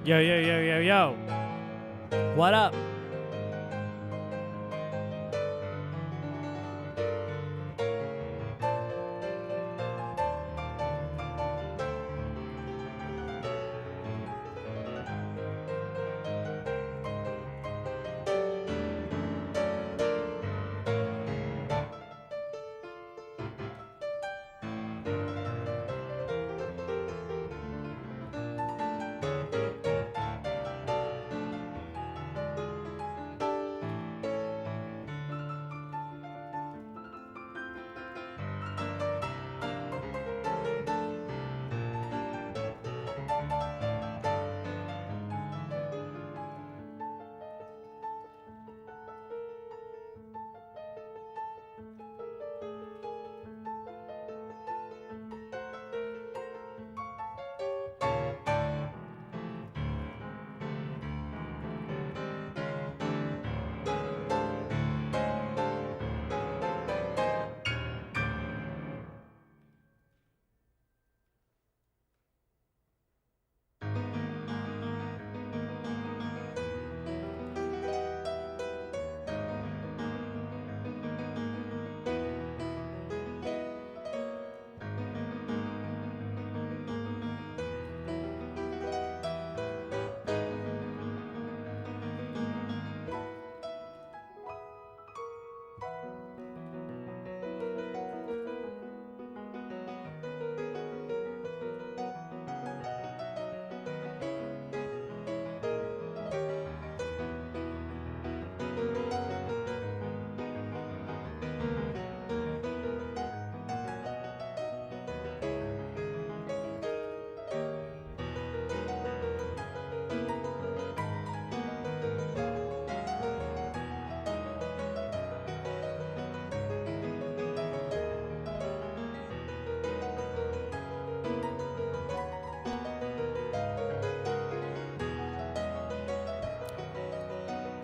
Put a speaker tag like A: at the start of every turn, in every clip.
A: Yo, yo, yo, yo, yo. What up?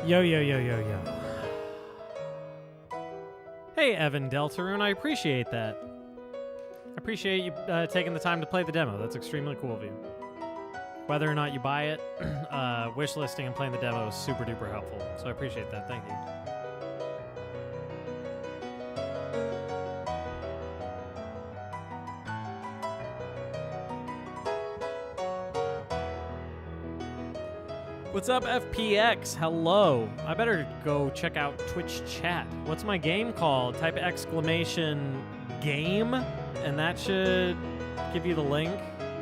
A: Yo, yo, yo, yo, yo. Hey, Evan Deltarune, I appreciate that. I appreciate you taking the time to play the demo. That's extremely cool of you. Whether or not you buy it, wishlisting and playing the demo is super duper helpful. So I appreciate that. Thank you. What's up, FPX? Hello. I better go check out Twitch chat. What's my game called? Type exclamation game, and that should give you the link.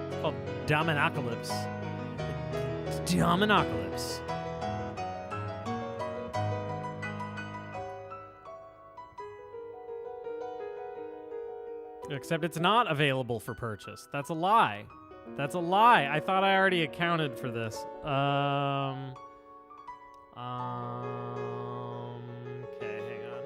A: It's called Dominocalypse. Dominocalypse. Except it's not available for purchase. That's a lie. That's a lie. I thought I already accounted for this. Okay, hang on.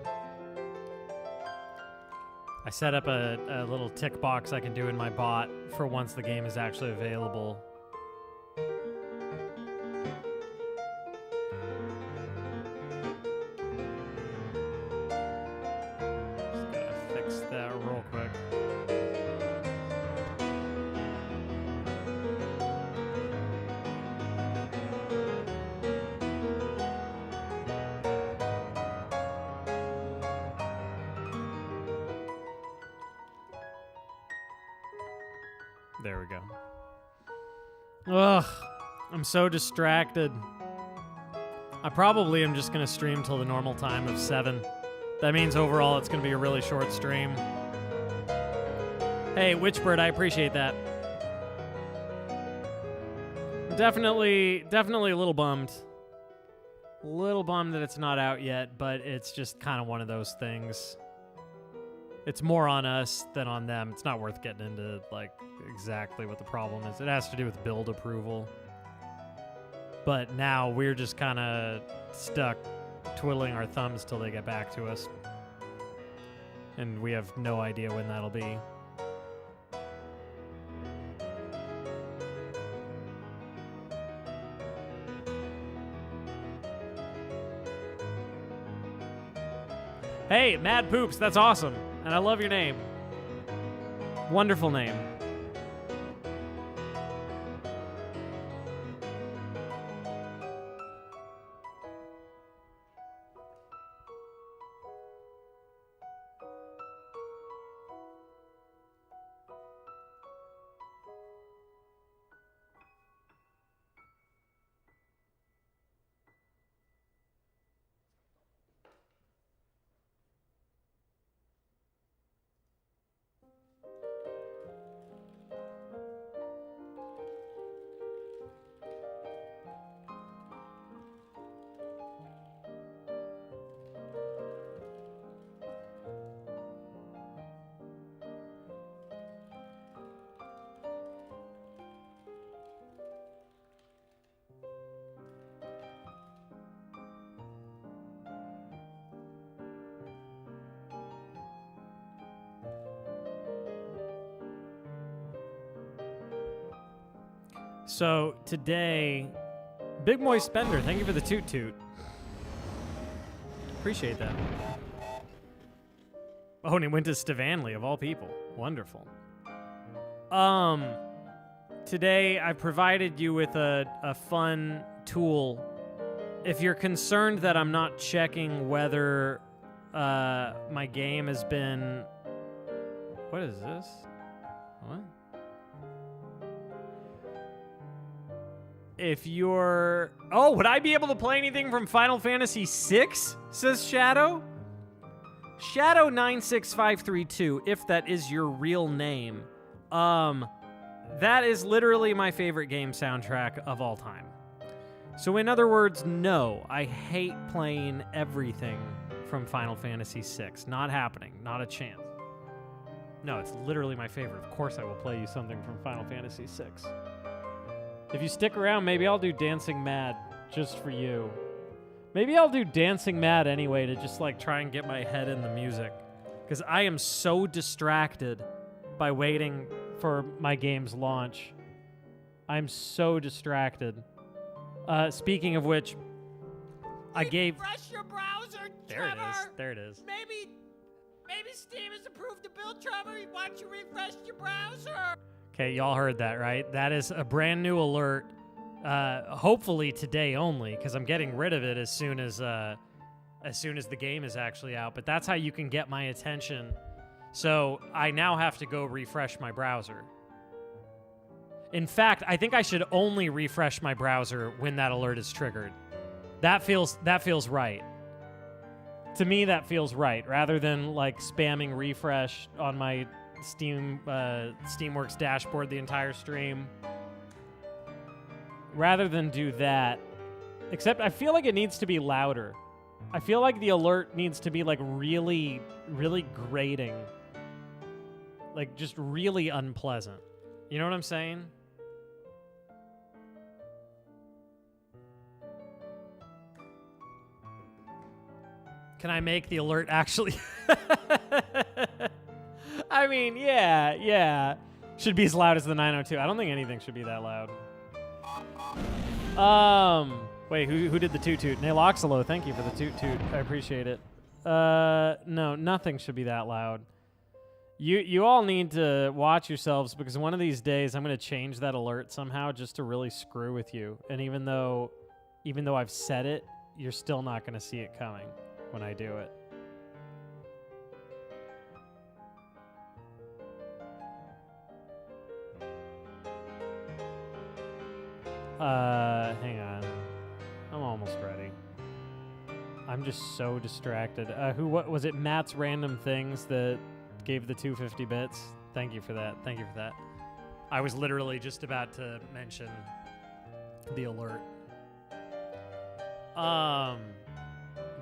A: I set up a little tick box I can do in my bot for once the game is actually available. Just gotta fix that real quick. There we go. Ugh, I'm so distracted. I probably am just going to stream till the normal time of 7. That means overall it's going to be a really short stream. Hey, Witchbird, I appreciate that. Definitely a little bummed. A little bummed that it's not out yet, but it's just kind of one of those things. It's more on us than on them. It's not worth getting into, like, exactly what the problem is. It has to do with build approval. But now we're just kind of stuck twiddling our thumbs till they get back to us. And we have no idea when that'll be. Hey, Mad Poops, that's awesome. And I love your name. Wonderful name. So today, Big Moist Spender, thank you for the toot toot. Appreciate that. Oh, and he went to Stevanley, of all people. Wonderful. Today I provided you with a fun tool. If you're concerned that I'm not checking whether my game has been... What is this? What? If you're... Oh, would I be able to play anything from Final Fantasy VI? Says Shadow. Shadow96532, if that is your real name. That is literally my favorite game soundtrack of all time. So in other words, no, I hate playing everything from Final Fantasy VI. Not happening. Not a chance. No, it's literally my favorite. Of course I will play you something from Final Fantasy VI. If you stick around, maybe I'll do Dancing Mad just for you. Maybe I'll do Dancing Mad anyway to just like try and get my head in the music. Because I am so distracted by waiting for my game's launch. I'm so distracted. Speaking of which, I gave...
B: Refresh your browser,
A: There
B: Trevor.
A: it is. There it is.
B: Maybe Steam has approved the build, Trevor. Why don't you refresh your browser?
A: Okay, y'all heard that, right? That is a brand new alert. Hopefully today only, because I'm getting rid of it as soon as the game is actually out. But that's how you can get my attention. So I now have to go refresh my browser. In fact, I think I should only refresh my browser when that alert is triggered. That feels right. To me, that feels right, rather than like spamming refresh on my Steamworks dashboard the entire stream. Rather than do that, except I feel like it needs to be louder. I feel like the alert needs to be like really, really grating. Like just really unpleasant. You know what I'm saying? Can I make the alert actually? I mean, yeah. Should be as loud as the 902. I don't think anything should be that loud. Wait, who did the toot toot? Naloxalo, thank you for the toot toot. I appreciate it. No, nothing should be that loud. You all need to watch yourselves, because one of these days I'm going to change that alert somehow just to really screw with you. And even though I've said it, you're still not going to see it coming when I do it. Hang on. I'm almost ready. I'm just so distracted. What was it? Matt's Random Things that gave the 250 bits. Thank you for that. Thank you for that. I was literally just about to mention the alert. But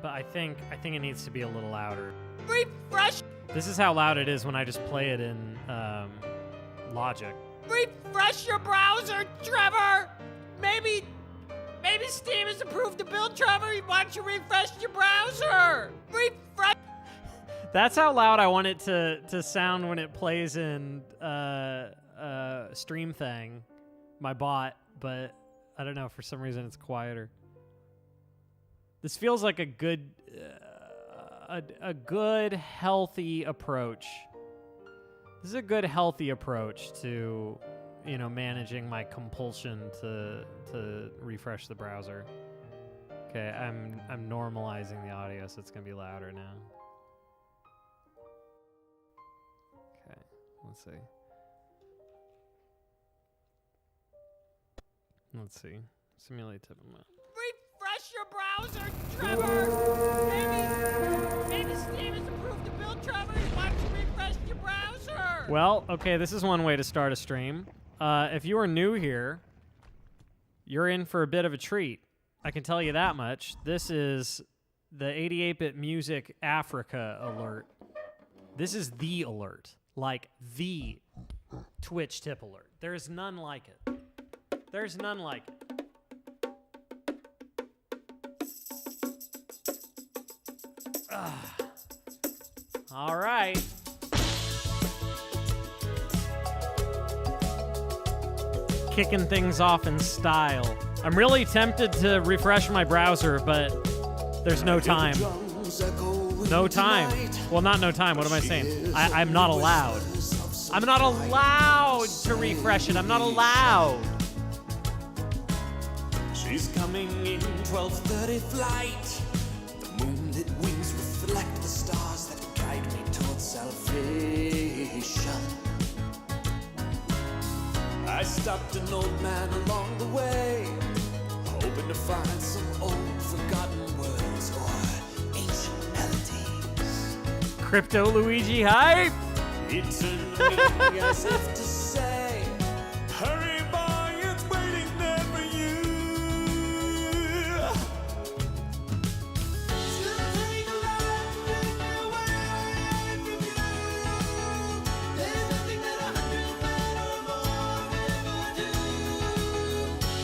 A: I think it needs to be a little louder.
B: Refresh.
A: This is how loud it is when I just play it in Logic.
B: Refresh your browser, Trevor. Maybe Steam has approved the build, Trevor. Why don't you refresh your browser? Refresh.
A: That's how loud I want it to sound when it plays in Stream Thing, my bot, but I don't know, for some reason it's quieter. This feels like a good healthy approach. This is a good healthy approach to, managing my compulsion to refresh the browser. Okay, I'm normalizing the audio, so it's gonna be louder now. Okay, let's see. Simulate tip amount.
B: Refresh your browser, Trevor. Maybe Steam has approved the build, Trevor. Why don't you refresh your browser?
A: Well, okay, this is one way to start a stream. If you are new here, you're in for a bit of a treat. I can tell you that much. This is the 88-bit Music Africa alert. This is the alert, like the Twitch tip alert. There is none like it. There's none like it. All right. kicking things off in style. I'm really tempted to refresh my browser, but there's no time. No time. Well, not no time. What am I saying? I'm not allowed. I'm not allowed to refresh it. I'm not allowed.
C: She's coming in 12:30 flight. The moonlit wings reflect the stars that guide me towards salvation. I stopped an old man along the way, hoping to find some old forgotten words or ancient melodies.
A: Crypto Luigi hype!
C: He turned to me as if to say, hurry boy, it's waiting there for you. It's gonna take a lot to take me away from you. There's nothing that 100 men or more could ever do.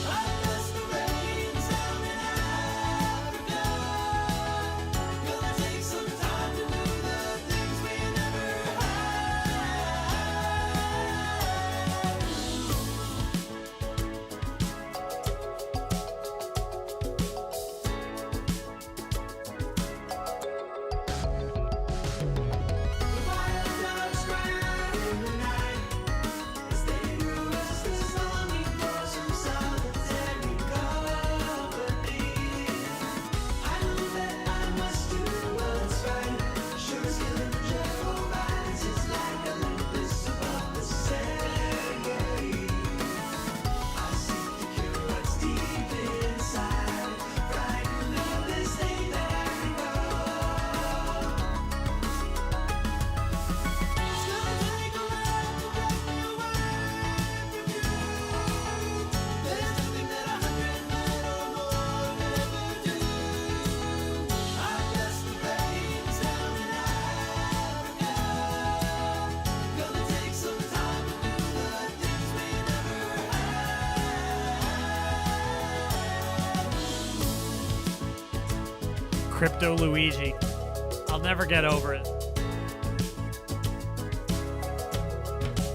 C: I bless the rains down in Africa. Gonna take some time to do the things we never had.
A: Crypto Luigi. I'll never get over it.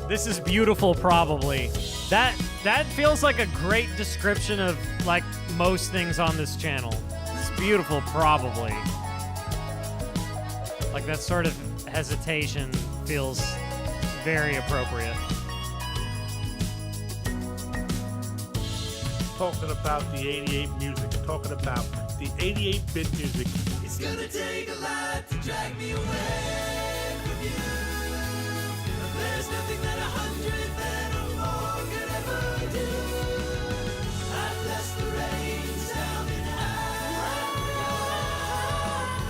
A: This is beautiful, probably. That feels like a great description of like most things on this channel. It's beautiful, probably. Like that sort of hesitation feels very appropriate.
D: Talking about the 88 music, talking about the 88-bit music.
C: It's gonna take a lot to drag me away from you. There's nothing that 100 men or more could ever do. I bless the rains down in Africa.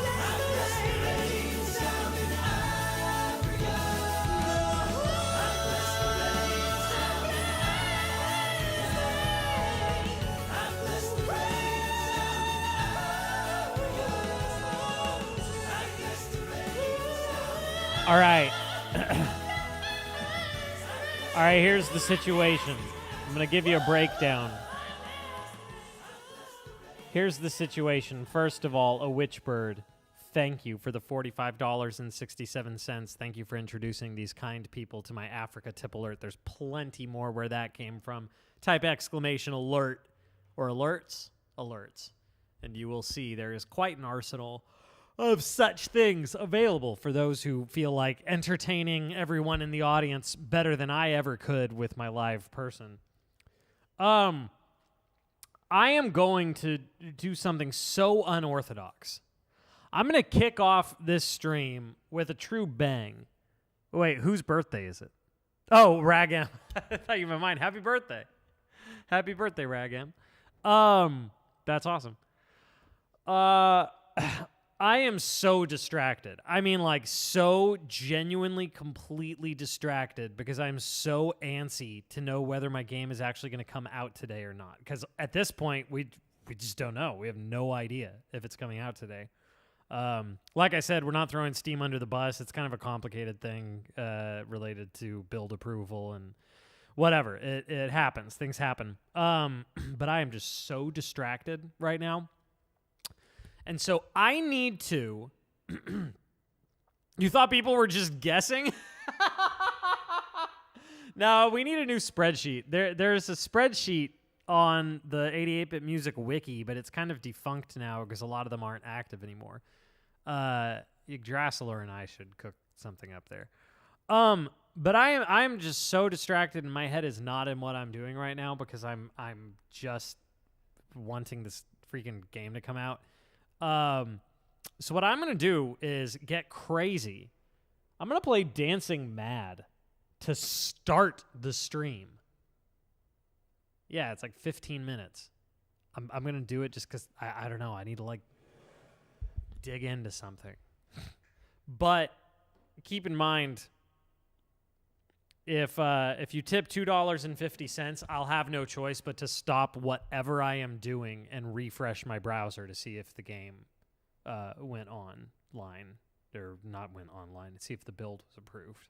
C: I bless the rains down in Africa. I bless the rains down in Africa. I bless the rains down in Africa. I bless the rains down in
A: All right. All right, here's the situation. I'm going to give you a breakdown. Here's the situation. First of all, a witchbird. Thank you for the $45.67. Thank you for introducing these kind people to my Africa tip alert. There's plenty more where that came from. Type exclamation alert or alerts, and you will see there is quite an arsenal of such things available for those who feel like entertaining everyone in the audience better than I ever could with my live person. I am going to do something so unorthodox. I'm going to kick off this stream with a true bang. Wait, whose birthday is it? Oh, Ragam. I thought you meant mine. Happy birthday. Happy birthday, Ragam. That's awesome. I am so distracted. I mean, like, so genuinely, completely distracted because I'm so antsy to know whether my game is actually going to come out today or not. Because at this point, we just don't know. We have no idea if it's coming out today. Like I said, we're not throwing Steam under the bus. It's kind of a complicated thing related to build approval and whatever. It happens. Things happen. But I am just so distracted right now. And so I need to... You thought people were just guessing? No, we need a new spreadsheet. There's a spreadsheet on the 88-bit music wiki, but it's kind of defunct now because a lot of them aren't active anymore. Yggdrasil and I should cook something up there. But I'm just so distracted, and my head is not in what I'm doing right now because I'm just wanting this freaking game to come out. So what I'm gonna do is get crazy. I'm gonna play Dancing Mad to start the stream. Yeah, it's like 15 minutes. I'm gonna do it just because I don't know. I need to like dig into something. But keep in mind, if you tip $2.50, I'll have no choice but to stop whatever I am doing and refresh my browser to see if the game went online or not went online, and see if the build was approved.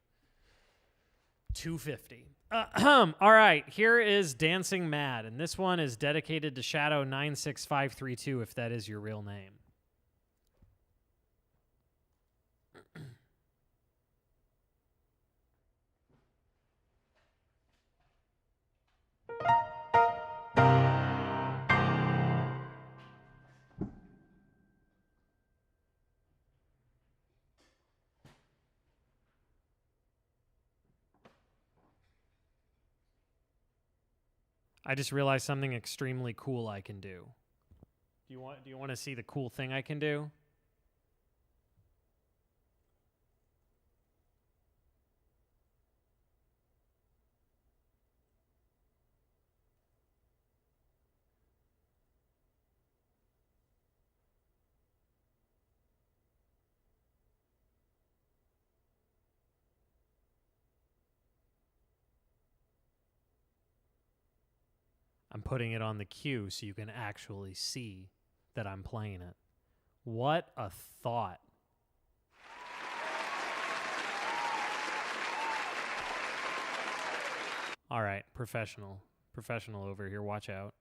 A: $2.50. All right, here is Dancing Mad, and this one is dedicated to Shadow 96532, if that is your real name. I just realized something extremely cool I can do. Do you want to see the cool thing I can do? I'm putting it on the queue so you can actually see that I'm playing it. What a thought. All right, professional over here. Watch out.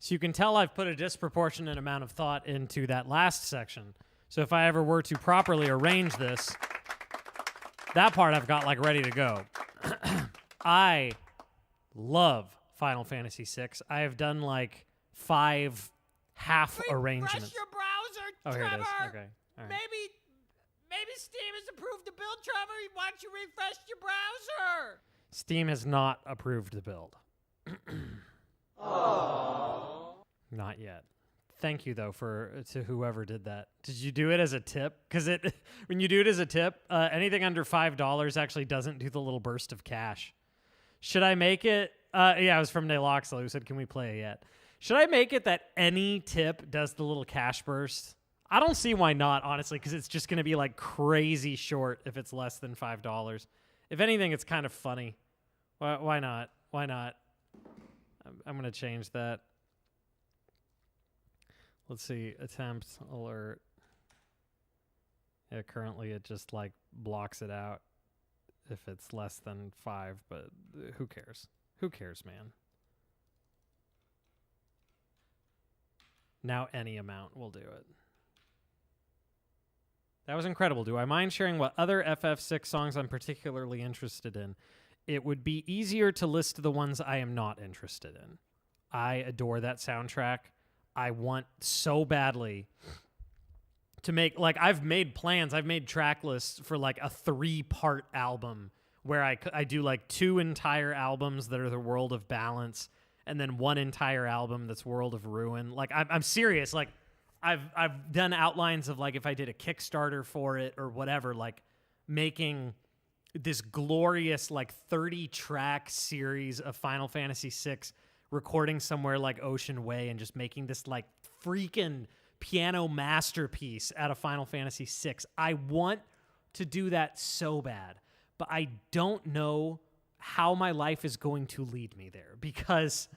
A: So you can tell I've put a disproportionate amount of thought into that last section. So if I ever were to properly arrange this, that part I've got like ready to go. I love Final Fantasy VI. I have done like 5 half arrangements.
B: Refresh your browser,
A: Oh, here
B: Trevor.
A: it is. Okay. All right.
B: Maybe Steam has approved the build, Trevor. Why don't you refresh your browser?
A: Steam has not approved the build. Not yet. Thank you though to whoever did that. Did you do it as a tip? Because when you do it as a tip, anything under $5 actually doesn't do the little burst of cash. Should I make it? Yeah, it was from Naloxel who said, "Can we play it yet?" Should I make it that any tip does the little cash burst? I don't see why not, honestly, because it's just going to be like crazy short if it's less than $5. If anything, it's kind of funny. Why not? Why not? I'm going to change that. Let's see. Attempt alert. Yeah, currently it just like blocks it out if it's less than 5, but who cares? Who cares, man? Now any amount will do it. That was incredible. Do I mind sharing what other FF6 songs I'm particularly interested in? It would be easier to list the ones I am not interested in. I adore that soundtrack. I want so badly to make, like, I've made plans. I've made track lists for like a 3-part album where I do like 2 entire albums that are the World of Balance and then 1 entire album that's World of Ruin. Like, I'm serious. Like, I've done outlines of like if I did a Kickstarter for it or whatever, like making this glorious like 30-track series of Final Fantasy VI, recording somewhere like Ocean Way and just making this like freaking piano masterpiece out of Final Fantasy VI. I want to do that so bad, but I don't know how my life is going to lead me there because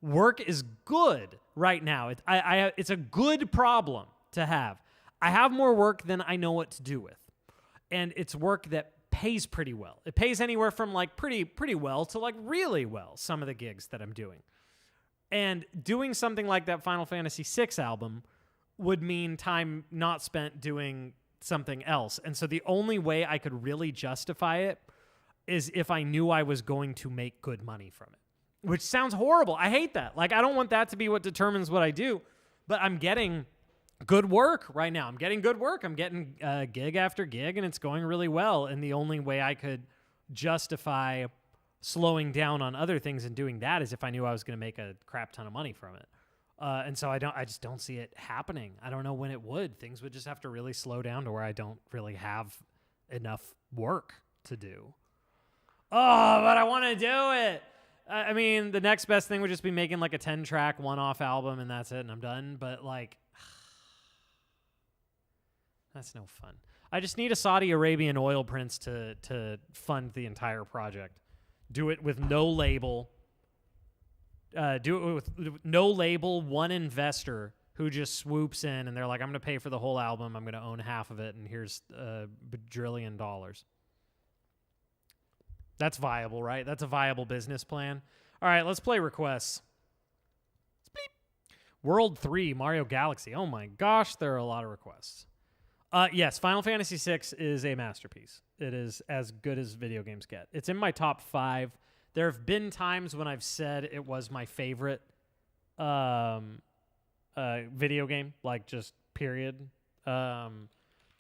A: work is good right now. It's a good problem to have. I have more work than I know what to do with. And it's work that pays pretty well. It pays anywhere from like pretty well to like really well, some of the gigs that I'm doing. And doing something like that Final Fantasy VI album would mean time not spent doing something else. And so the only way I could really justify it is if I knew I was going to make good money from it. Which sounds horrible. I hate that. Like, I don't want that to be what determines what I do, but I'm getting good work right now. I'm getting good work. I'm getting gig after gig, and it's going really well. And the only way I could justify slowing down on other things and doing that is if I knew I was going to make a crap ton of money from it. And so I just don't see it happening. I don't know when it would. Things would just have to really slow down to where I don't really have enough work to do. Oh, but I want to do it. I mean, the next best thing would just be making like a 10-track one-off album and that's it and I'm done. But like, that's no fun. I just need a Saudi Arabian oil prince to fund the entire project. Do it with no label. Do it with no label, one investor who just swoops in and they're like, I'm going to pay for the whole album. I'm going to own half of it. And here's $1 bajillion. That's viable, right? That's a viable business plan. All right, let's play requests. Bleep. World 3, Mario Galaxy. Oh my gosh, there are a lot of requests. Yes, Final Fantasy VI is a masterpiece. It is as good as video games get. It's in my top 5. There have been times when I've said it was my favorite video game, like just period. But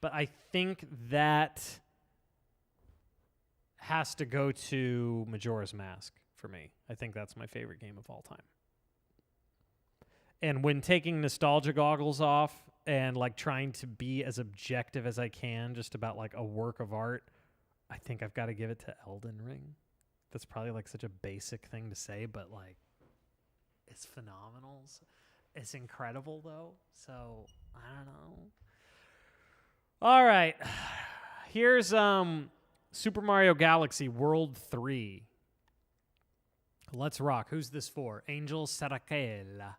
A: I think that has to go to Majora's Mask for me. I think that's my favorite game of all time. And when taking nostalgia goggles off and like trying to be as objective as I can just about like a work of art, I think I've got to give it to Elden Ring. That's probably like such a basic thing to say, but like it's phenomenal. It's incredible though. So I don't know. All right. Here's Super Mario Galaxy World 3. Let's rock. Who's this for? Angel Saraquela.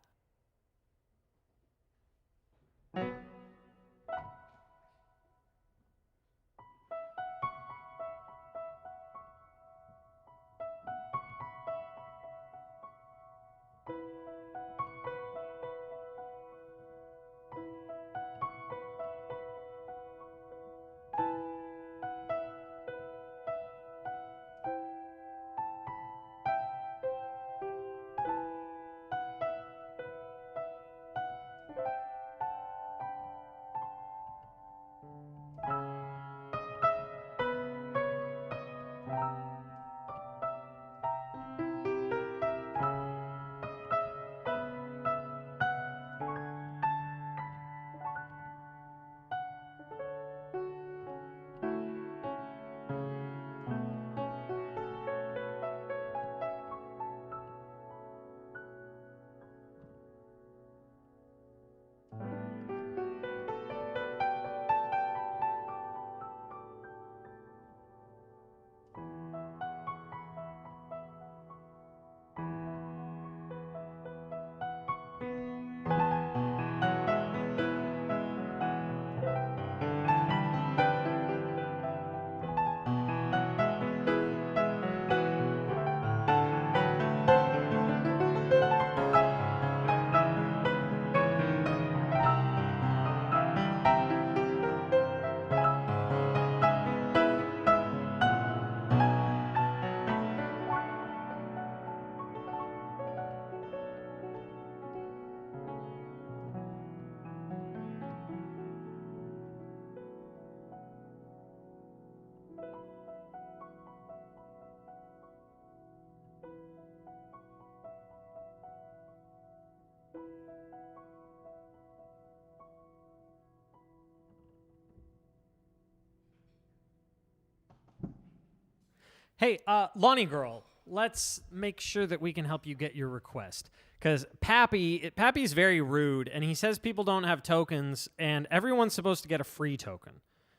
A: Hey, Lonnie girl, let's make sure that we can help you get your request. Because Pappy's very rude, and he says people don't have tokens, and everyone's supposed to get a free token.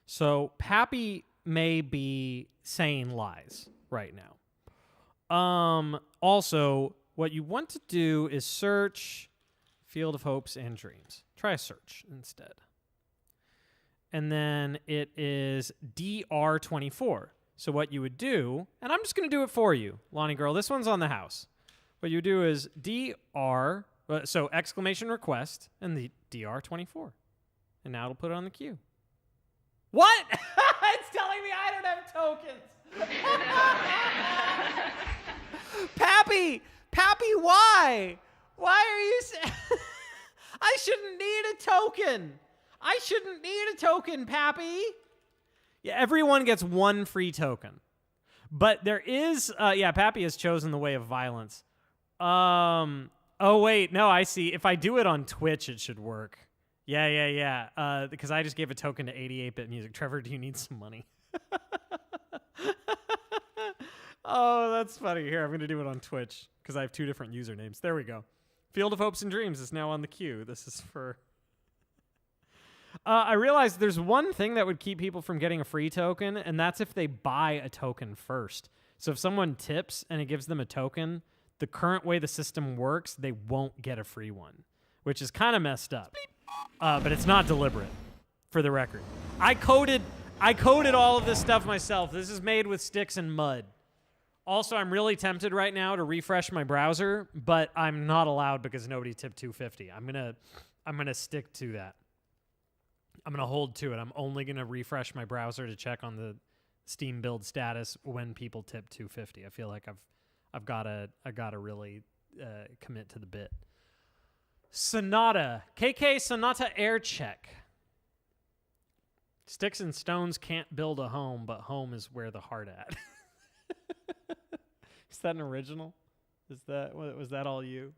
A: So Pappy may be saying lies right now. Also, what you want to do is search Field of Hopes and Dreams. Try a search instead. And then it is DR24. So what you would do, and I'm just going to do it for you, Lonnie girl. This one's on the house. What you do is DR, so exclamation request, and the DR24. And now it'll put it on the queue. What? It's telling me I don't have tokens. Pappy, why? Why are you I shouldn't need a token. I shouldn't need a token, Pappy. Yeah, everyone gets one free token. But there is, Pappy has chosen the way of violence. Oh, wait, no, I see. If I do it on Twitch, it should work. Yeah. Because I just gave a token to 88-bit music. Trevor, do you need some money? Oh, that's funny. Here, I'm going to do it on Twitch because I have 2 different usernames. There we go. Field of Hopes and Dreams is now on the queue. This is for... I realized there's one thing that would keep people from getting a free token, and that's if they buy a token first. So if someone tips and it gives them a token, the current way the system works, they won't get a free one, which is kind of messed up. But it's not deliberate, for the record. I coded all of this stuff myself. This is made with sticks and mud. Also, I'm really tempted right now to refresh my browser, but I'm not allowed because nobody tipped $2.50. I'm gonna stick to that. I'm going to hold to it. I'm only going to refresh my browser to check on the Steam build status when people tip $2.50. I feel like I got to really commit to the bit. Sonata. KK Sonata Air Check. Sticks and stones can't build a home, but home is where the heart at. Is that an original? Was that all you?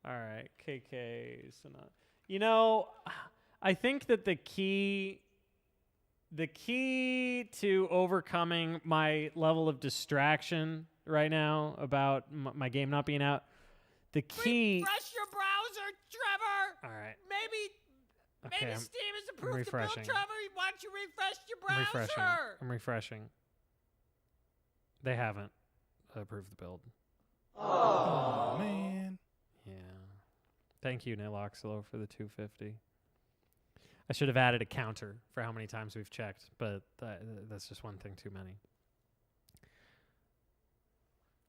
A: All right. KK Sonata. You know... I think that the key to overcoming my level of distraction right now about my game not being out, the key...
B: Refresh your browser, Trevor!
A: All right.
B: Maybe Steam is approved to build,
A: refreshing.
B: Trevor. Why don't you refresh your browser?
A: I'm refreshing. They haven't approved the build.
D: Oh, man.
A: Yeah. Thank you, Niloxilo, for the $2.50. I should have added a counter for how many times we've checked, but that's just one thing too many.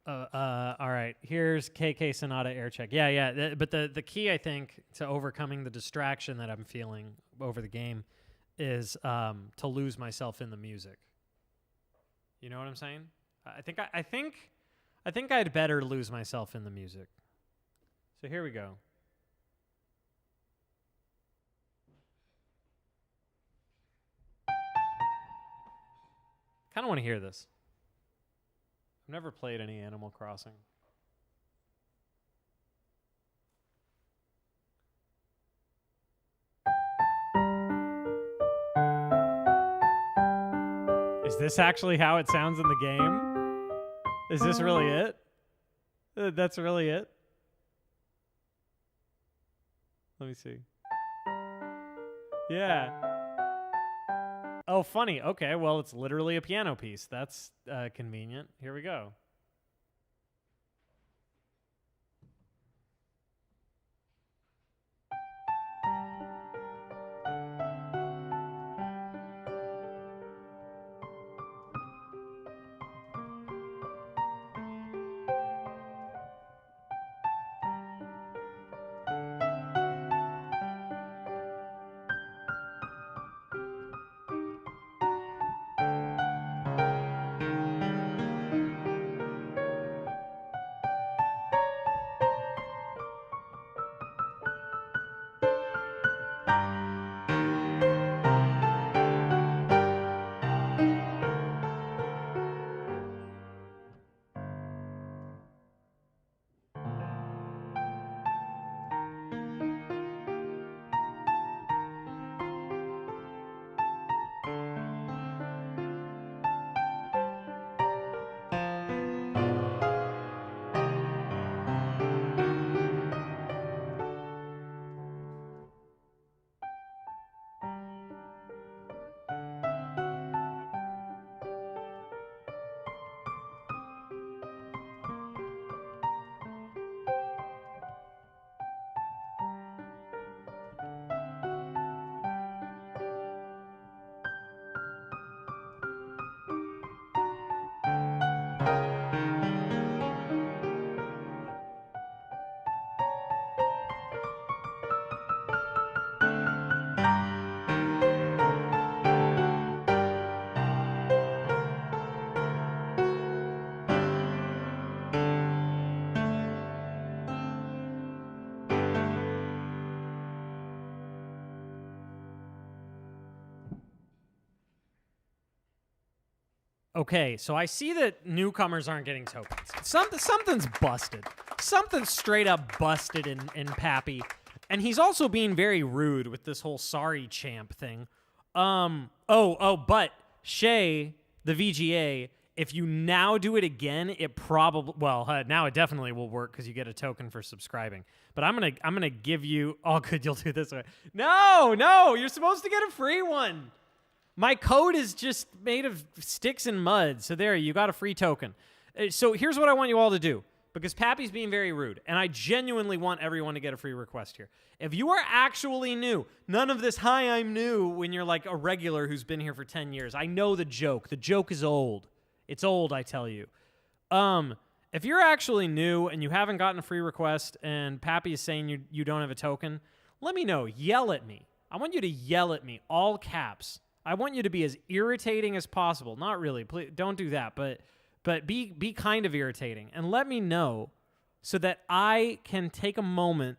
A: All right, here's KK Sonata Air Check. Yeah. But the key, I think, to overcoming the distraction that I'm feeling over the game is to lose myself in the music. You know what I'm saying? I think I'd better lose myself in the music. So here we go. Kind of want to hear this. I've never played any Animal Crossing. Is this actually how it sounds in the game? Is this really it? That's really it? Let me see. Yeah. Oh, funny. Okay, well, it's literally a piano piece. That's convenient. Here we go. Okay, so I see that newcomers aren't getting tokens. Something's busted. Something's straight up busted in Pappy. And he's also being very rude with this whole sorry champ thing. But Shay, the VGA, if you now do it again, it probably, now it definitely will work because you get a token for subscribing. But I'm gonna give you, oh good, you'll do this way. No, you're supposed to get a free one. My code is just made of sticks and mud. So there, you got a free token. So here's what I want you all to do, because Pappy's being very rude, and I genuinely want everyone to get a free request here. If you are actually new, none of this, hi, I'm new, when you're like a regular who's been here for 10 years. I know the joke. The joke is old. It's old, I tell you. If you're actually new and you haven't gotten a free request and Pappy is saying you don't have a token, let me know. Yell at me. I want you to yell at me, all caps. I want you to be as irritating as possible. Not really. Please, don't do that, but be kind of irritating and let me know so that I can take a moment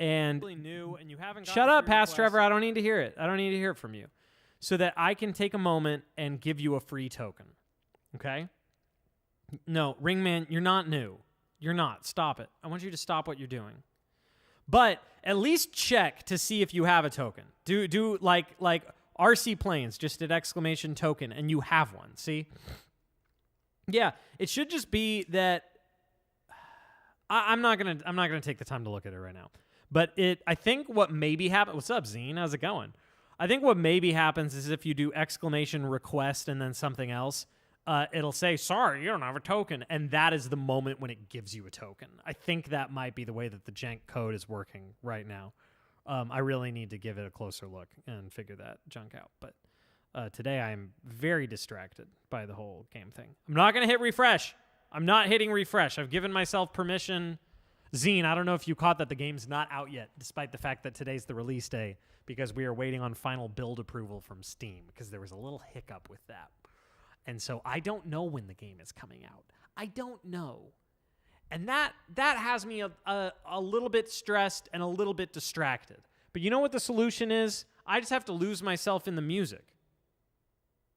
A: and new and you haven't shut up, Past Trevor. I don't need to hear it. I don't need to hear it from you. So that I can take a moment and give you a free token. Okay? No, Ringman, you're not new. You're not. Stop it. I want you to stop what you're doing. But at least check to see if you have a token. Do like RC Planes just did exclamation token and you have one. See? Yeah, it should just be that I'm not gonna take the time to look at it right now. But I think what maybe happens. What's up, Zine? How's it going? I think what maybe happens is if you do exclamation request and then something else, it'll say, sorry, you don't have a token. And that is the moment when it gives you a token. I think that might be the way that the jank code is working right now. I really need to give it a closer look and figure that junk out. But today I'm very distracted by the whole game thing. I'm not going to hit refresh. I'm not hitting refresh. I've given myself permission. Zine, I don't know if you caught that the game's not out yet, despite the fact that today's the release day, because we are waiting on final build approval from Steam, because there was a little hiccup with that. And so I don't know when the game is coming out. I don't know. And that has me a little bit stressed and a little bit distracted. But you know what the solution is? I just have to lose myself in the music.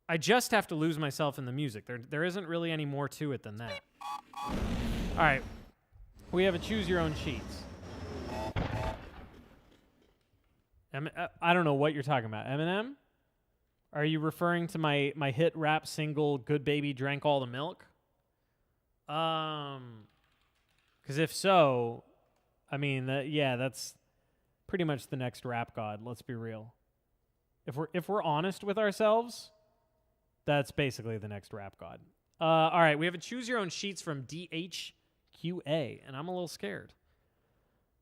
A: I just have to lose myself in the music. There isn't really any more to it than that. All right. We have a choose your own sheets. I don't know what you're talking about. Eminem? Are you referring to my hit rap single, Good Baby Drank All the Milk? Because if so, I mean, that's pretty much the next rap god. Let's be real. If we're honest with ourselves, that's basically the next rap god. All right, we have a choose your own sheets from DHQA, and I'm a little scared.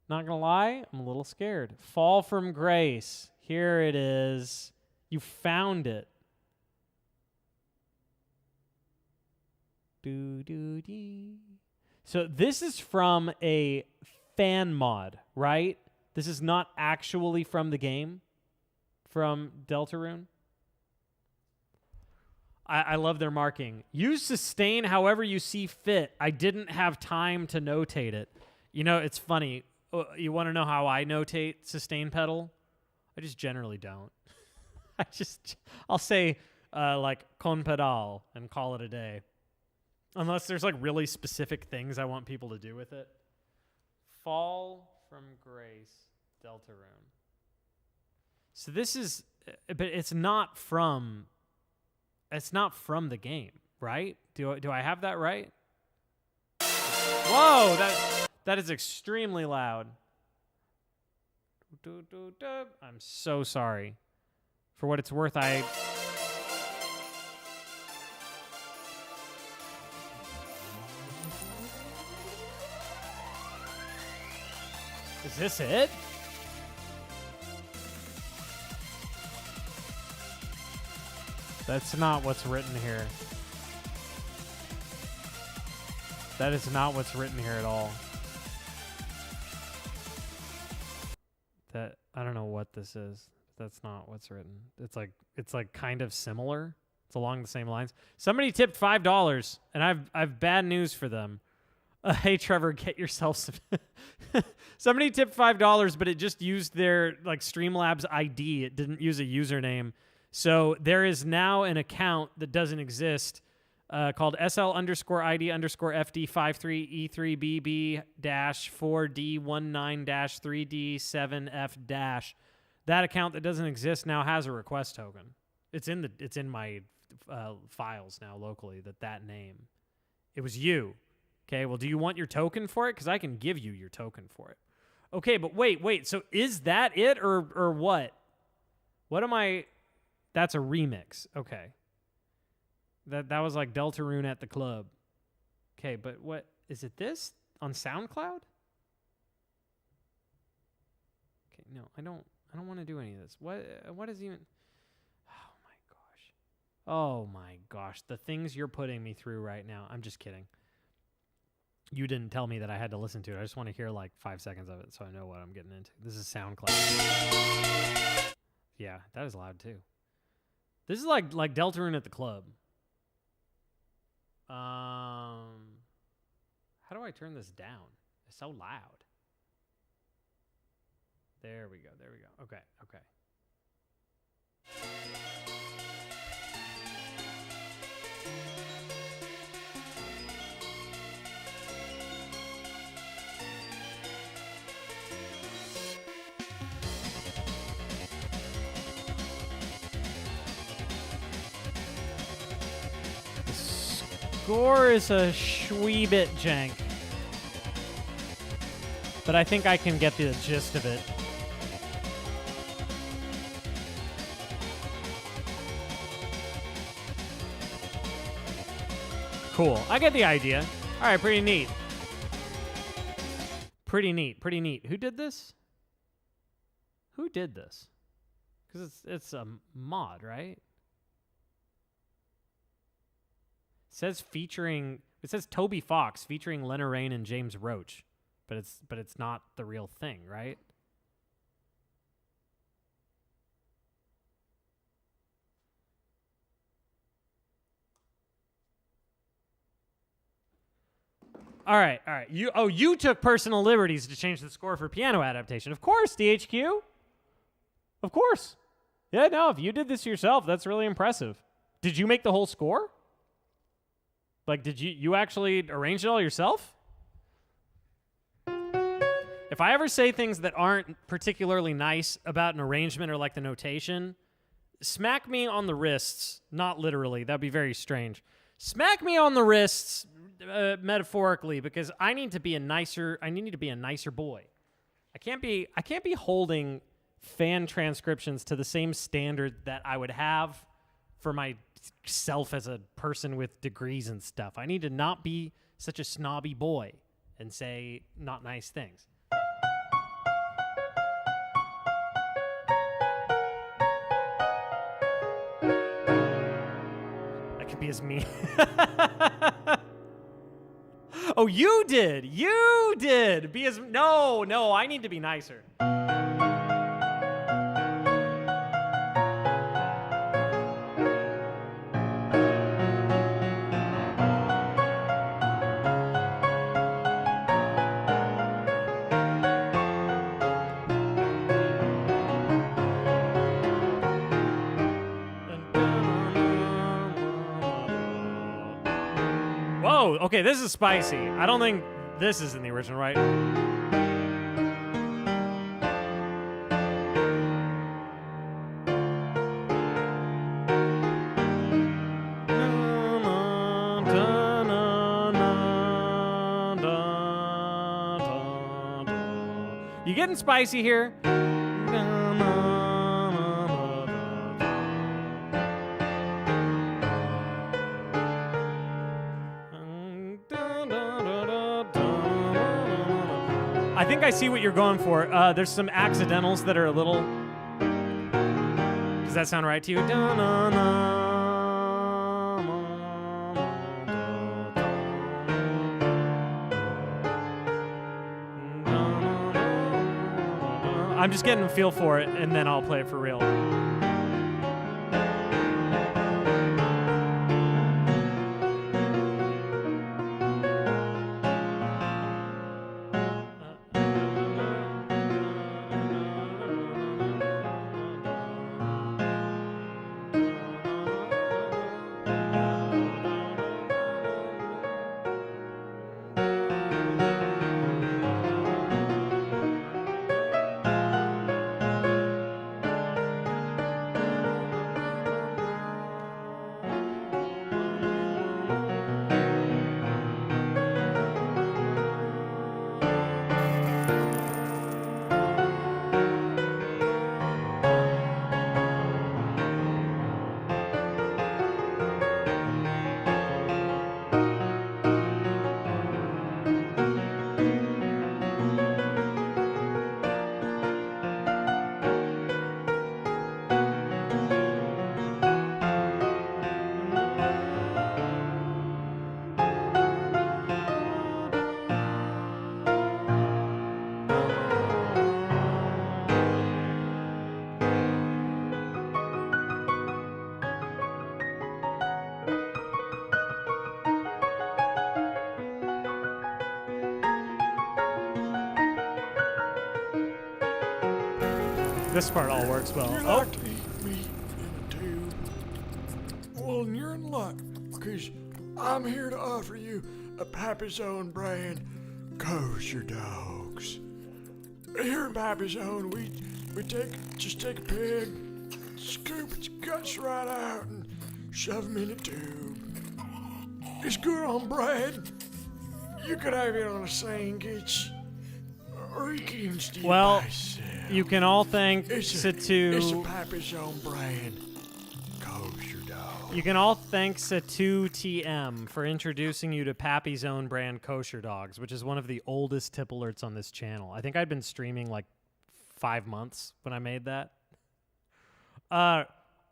A: Not gonna lie, I'm a little scared. Fall from Grace. Here it is. You found it. So this is from a fan mod, right? This is not actually from the game, from Deltarune. I love their marking. Use sustain however you see fit. I didn't have time to notate it. You know, it's funny. You want to know how I notate sustain pedal? I just generally don't. I'll say like con pedal and call it a day. Unless there's like really specific things I want people to do with it. Fall from Grace, Deltarune. So this is, but it's not from the game, right? Do I have that right? Whoa, that is extremely loud. I'm so sorry. For what it's worth, Is this it? That's not what's written here. That is not what's written here at all. I don't know what this is. That's not what's written. It's like kind of similar. It's along the same lines. Somebody tipped $5, and I've bad news for them. Hey Trevor, get yourself some. Somebody tipped $5, but it just used their like Streamlabs ID. It didn't use a username. So there is now an account that doesn't exist called SL_ID_FD53EB-4D19-3D7F-. That account that doesn't exist now has a request token. It's in my files now locally, that name. It was you. Okay, well, do you want your token for it? Because I can give you your token for it. Okay, but wait. So is that it or what? What am I... That's a remix. Okay. That was like Deltarune at the club. Okay, but what... Is it this? On SoundCloud? Okay, no, I don't want to do any of this. What is even... Oh my gosh, the things you're putting me through right now. I'm just kidding. You didn't tell me that I had to listen to it. I just want to hear like 5 seconds of it so I know what I'm getting into. This is SoundCloud. Yeah, that is loud too. This is like Deltarune at the club. How do I turn this down? It's so loud. There we go. Okay. Score is a shwee bit jank, but I think I can get the gist of it. Cool. I get the idea. All right, pretty neat. Pretty neat. Who did this? Because it's a mod, right? It says Toby Fox featuring Lena Raine and James Roach, but it's not the real thing, right? All right. You took personal liberties to change the score for piano adaptation. Of course, DHQ. Of course. Yeah, no, if you did this yourself, that's really impressive. Did you make the whole score? Like, did you actually arrange it all yourself? If I ever say things that aren't particularly nice about an arrangement or like the notation, smack me on the wrists, not literally. That'd be very strange. Smack me on the wrists metaphorically, because I need to be a nicer boy. I can't be holding fan transcriptions to the same standard that I would have for myself as a person with degrees and stuff. I need to not be such a snobby boy and say not nice things. I can be as mean. Oh, you did. Be as... No, I need to be nicer. Whoa, okay, this is spicy. I don't think this is in the original, right? You getting spicy here? I think I see what you're going for. There's some accidentals that are a little... Does that sound right to you? I'm just getting a feel for it, and then I'll play it for real. This part all works well.
E: You
A: Oh,
E: like to eat meat in a tube? Well, you're in luck, because I'm here to offer you a Pappy's Own brand kosher dogs. Here at Pappy's Own, we just take a pig, scoop its guts right out, and shove them in a tube. It's good on bread. You could have it on a sandwich, or you can even steal
A: well,
E: by itself.
A: you can all thank
E: It's a
A: Satu.
E: Pappy's Own brand kosher dog.
A: You can all thank Satu TM for introducing you to Pappy's Own brand kosher dogs, which is one of the oldest tip alerts on this channel. I think I'd been streaming like 5 months when I made that.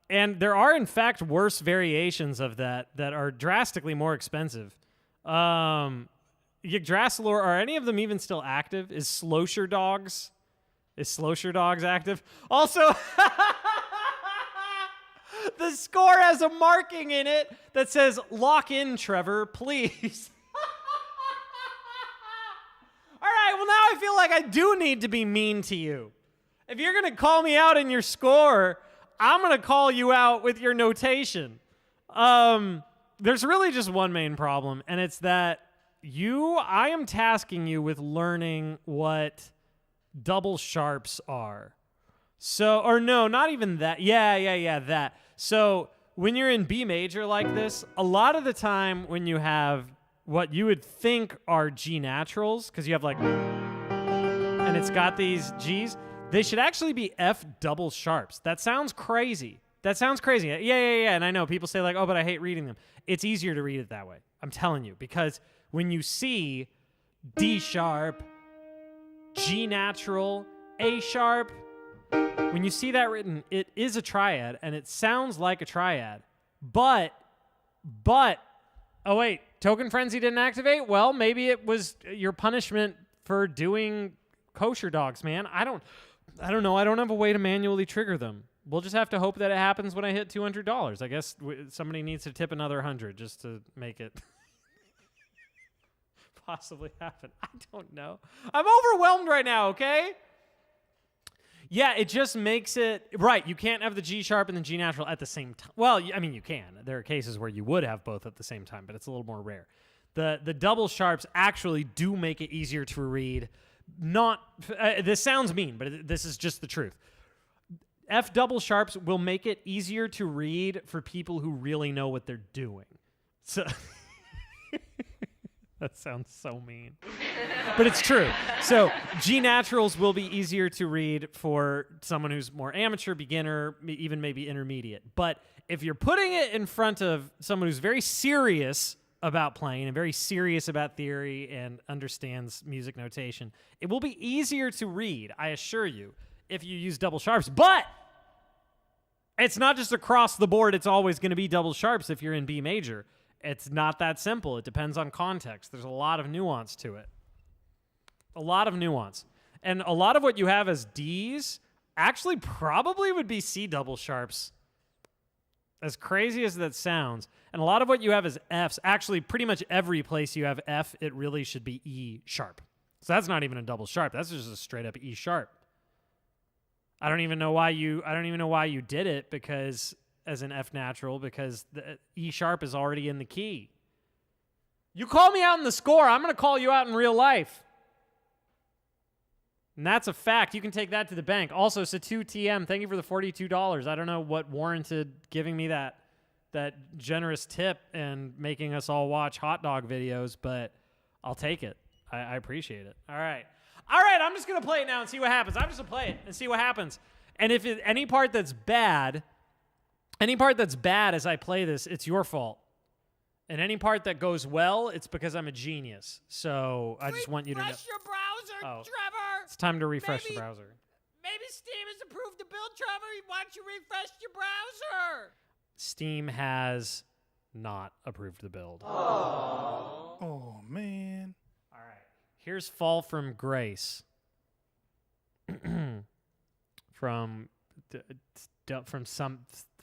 A: And there are, in fact, worse variations of that are drastically more expensive. Yggdrasilor, are any of them even still active? Is Slosher Dogs active? Also, the score has a marking in it that says, "Lock in, Trevor, please." All right, well, now I feel like I do need to be mean to you. If you're going to call me out in your score, I'm going to call you out with your notation. There's really just one main problem, and it's that I am tasking you with learning what double sharps are. So, or no, not even that. Yeah, that. So when you're in B major like this, a lot of the time when you have what you would think are G naturals, because you have like, and it's got these Gs, they should actually be F double sharps. That sounds crazy. Yeah. And I know people say like, oh, but I hate reading them. It's easier to read it that way. I'm telling you, because when you see D sharp, G natural, A sharp, when you see that written, it is a triad and it sounds like a triad. But, oh wait, Token Frenzy didn't activate? Well, maybe it was your punishment for doing kosher dogs, man. I don't know. I don't have a way to manually trigger them. We'll just have to hope that it happens when I hit $200. I guess somebody needs to tip another 100 just to make it possibly happen. I don't know. I'm overwhelmed right now, okay? Yeah, it just makes it... Right, you can't have the G sharp and the G natural at the same time. Well, I mean, you can. There are cases where you would have both at the same time, but it's a little more rare. The double sharps actually do make it easier to read. Not... this sounds mean, but this is just the truth. F double sharps will make it easier to read for people who really know what they're doing. So... That sounds so mean. But it's true. So G naturals will be easier to read for someone who's more amateur, beginner, even maybe intermediate. But if you're putting it in front of someone who's very serious about playing and very serious about theory and understands music notation, it will be easier to read, I assure you, if you use double sharps. But it's not just across the board. It's always going to be double sharps if you're in B major. It's not that simple. It depends on context. There's a lot of nuance to it. A lot of nuance. And a lot of what you have as Ds actually probably would be C double sharps. As crazy as that sounds. And a lot of what you have as Fs, actually pretty much every place you have F, it really should be E sharp. So that's not even a double sharp. That's just a straight up E sharp. I don't even know why you did it because... as an F natural, because the E sharp is already in the key. You call me out in the score, I'm going to call you out in real life. And that's a fact. You can take that to the bank. Also, Satu TM, thank you for the $42. I don't know what warranted giving me that generous tip and making us all watch hot dog videos, but I'll take it. I appreciate it. All right, I'm just going to play it now and see what happens. I'm just going to play it and see what happens. And if any part that's bad as I play this, it's your fault. And any part that goes well, it's because I'm a genius. So I just want you to know.
B: Refresh your browser, Trevor.
A: It's time to refresh the browser.
B: Maybe Steam has approved the build, Trevor. Why don't you refresh your browser?
A: Steam has not approved the build.
D: Oh, man.
A: All right. Here's Fall from Grace.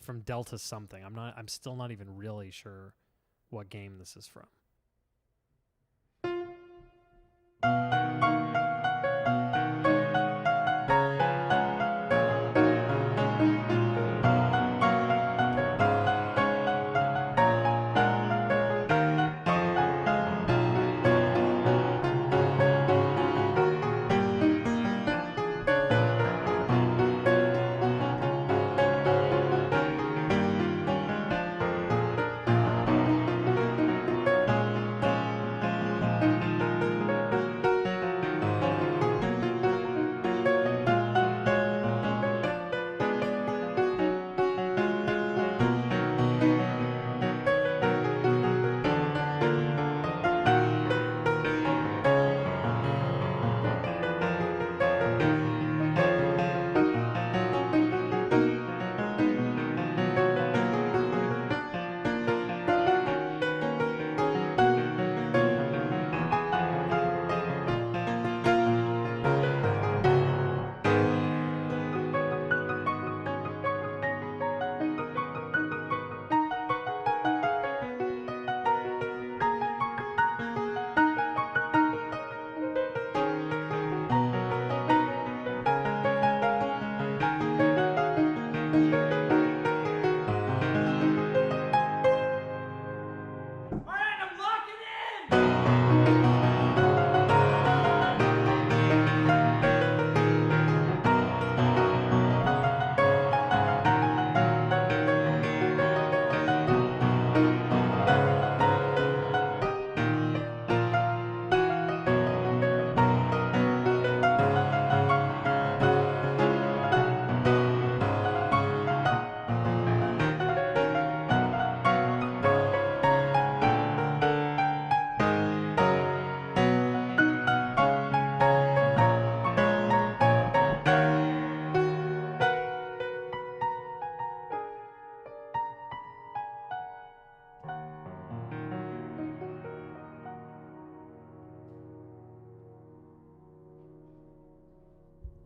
A: from Delta something. I'm still not even really sure what game this is from.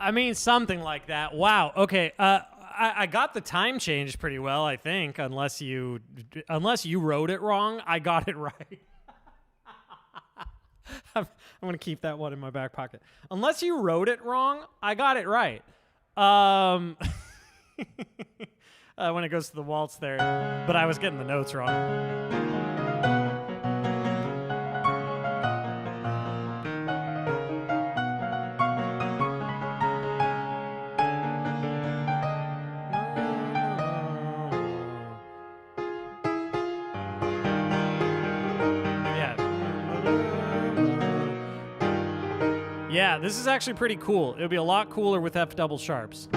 A: I mean, something like that. Wow. Okay. I got the time changed pretty well, I think, unless you wrote it wrong. I got it right. I'm going to keep that one in my back pocket. Unless you wrote it wrong, I got it right. When it goes to the waltz there, but I was getting the notes wrong. Yeah, this is actually pretty cool. It would be a lot cooler with F double sharps.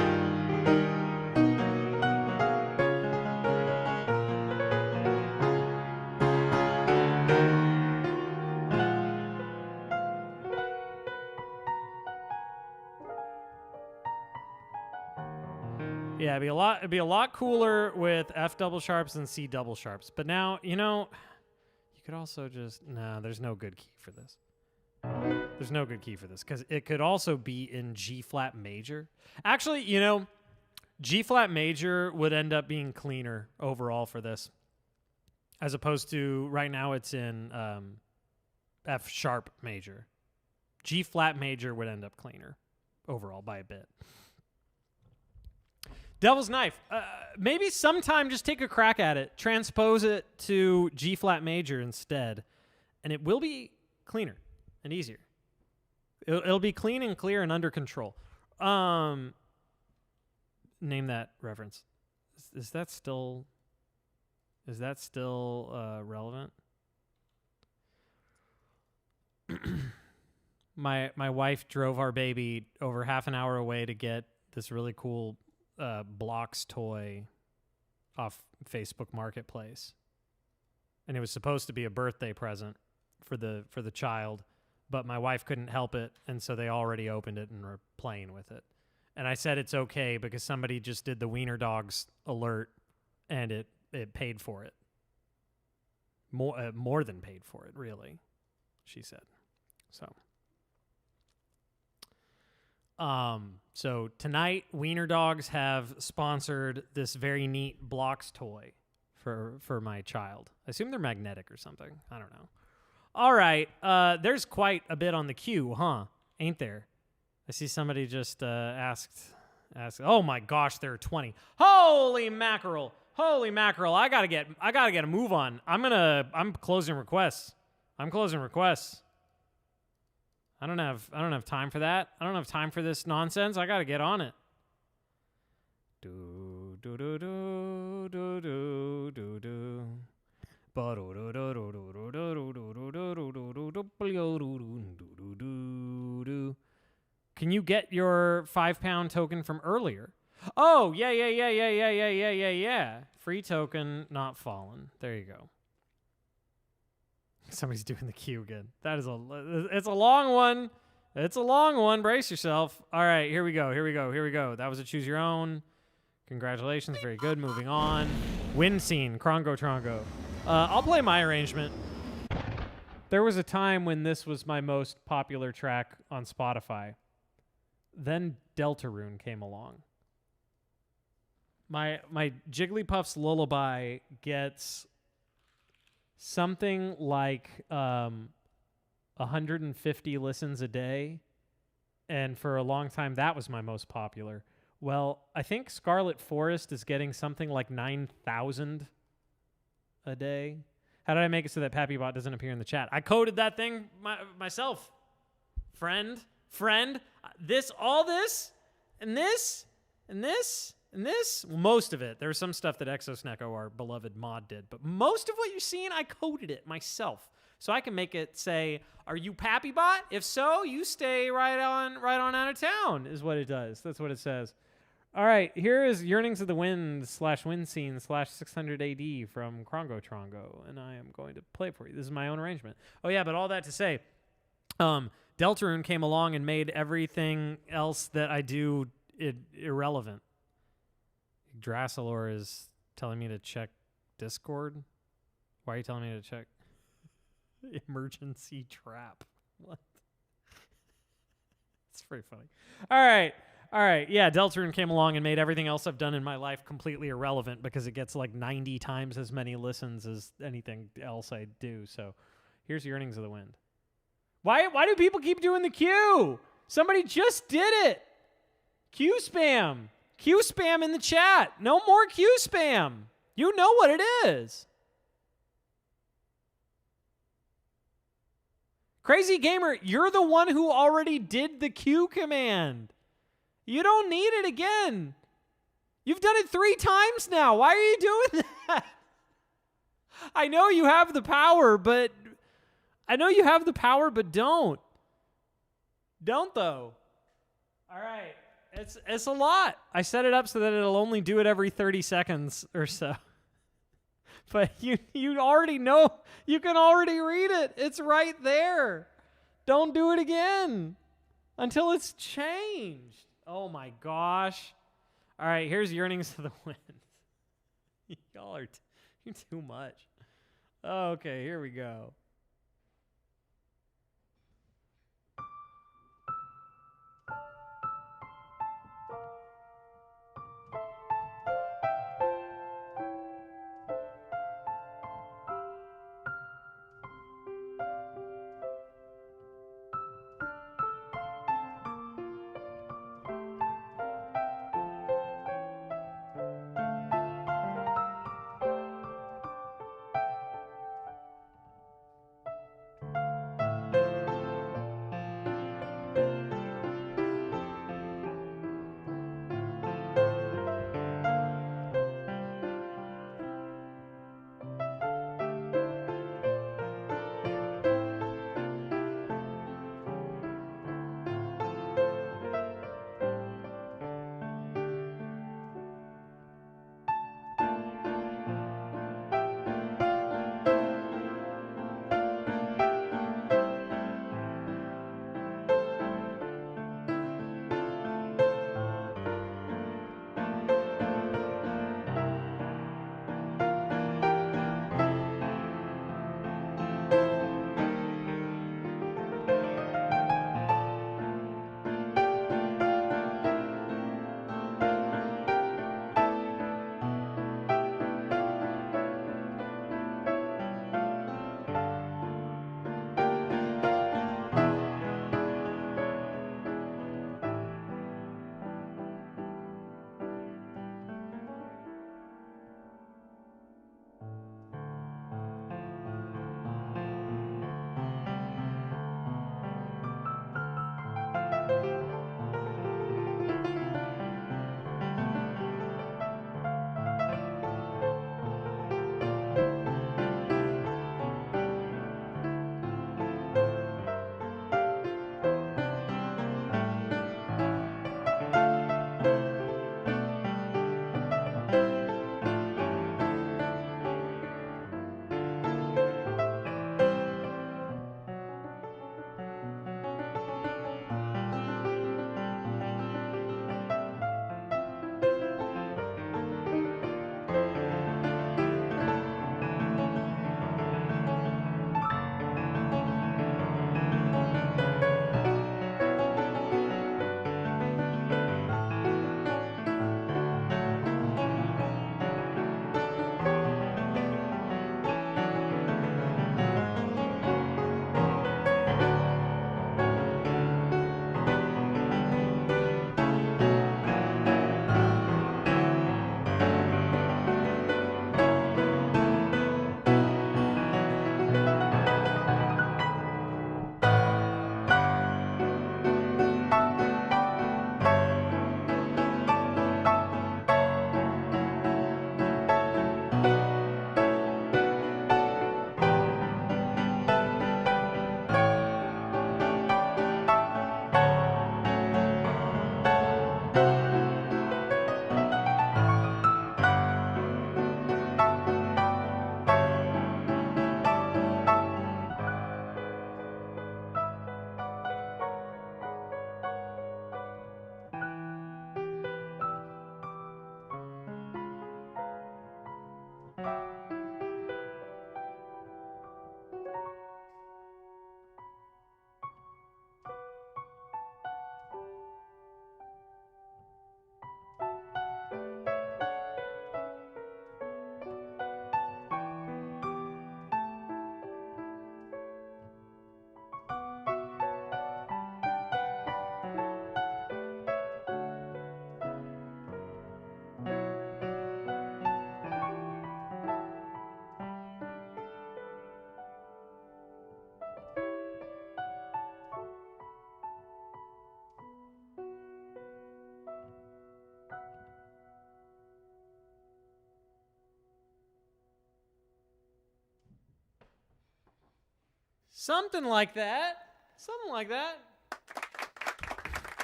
A: Yeah, it'd be a lot cooler with F double sharps and C double sharps. But now, you could also just there's no good key for this. There's no good key for this because it could also be in G flat major. Actually, G flat major would end up being cleaner overall for this, as opposed to right now it's in F sharp major. G flat major would end up cleaner overall by a bit. Devil's Knife. Maybe sometime just take a crack at it. Transpose it to G flat major instead, and it will be cleaner and easier. It'll be clean and clear and under control. Name that reference. Is that still relevant? My wife drove our baby over half an hour away to get this really cool Blocks toy off Facebook Marketplace, and it was supposed to be a birthday present for the child, but my wife couldn't help it, and so they already opened it and were playing with it. And I said it's okay because somebody just did the Wiener Dogs alert, and it paid for it. More than paid for it, really, she said. So tonight, Wiener Dogs have sponsored this very neat Blocks toy for my child. I assume they're magnetic or something. I don't know. All right. There's quite a bit on the queue, huh? Ain't there? I see somebody just asked. Oh my gosh, there are 20. Holy mackerel! Holy mackerel! I gotta get a move on. I'm closing requests. I don't have time for that. I don't have time for this nonsense. I gotta get on it. Do do do do do do do do. Can you get your 5-pound token from earlier? Oh, yeah. Free token, not fallen. There you go. Somebody's doing the queue again. It's a long one. It's a long one. Brace yourself. All right, here we go. That was a choose your own. Congratulations. Very good. Moving on. Wind scene. Krongo Trongo. I'll play my arrangement. There was a time when this was my most popular track on Spotify. Then Deltarune came along. My Jigglypuff's lullaby gets something like 150 listens a day, and for a long time that was my most popular. Well, I think Scarlet Forest is getting something like 9,000 a day. How did I make it so that PappyBot doesn't appear in the chat? I coded that thing myself. Friend, all this, and this. Well, most of it. There's some stuff that Exosnecko, our beloved mod, did, but most of what you're seeing, I coded it myself. So I can make it say, "Are you PappyBot? If so, you stay right on out of town," is what it does. That's what it says. All right, here is Yearnings of the Wind /Wind Scene /600 AD from Krongo Trongo, and I am going to play it for you. This is my own arrangement. Oh yeah, but all that to say, Deltarune came along and made everything else that I do irrelevant. Drassalor is telling me to check Discord. Why are you telling me to check? Emergency trap. What? It's pretty funny. All right. All right. Yeah, Deltarune came along and made everything else I've done in my life completely irrelevant because it gets like 90 times as many listens as anything else I do. So here's Yearnings of the Wind. Why do people keep doing the Q? Somebody just did it. Q spam. Q spam in the chat. No more Q spam. You know what it is. Crazy Gamer, you're the one who already did the Q command. You don't need it again. You've done it 3 times now. Why are you doing that? I know you have the power, but don't. Don't though. All right. It's a lot. I set it up so that it'll only do it every 30 seconds or so. But you already know. You can already read it. It's right there. Don't do it again until it's changed. Oh my gosh. All right, here's Yearnings of the Wind. Y'all are you're too much. Okay, here we go. Something like that. Something like that.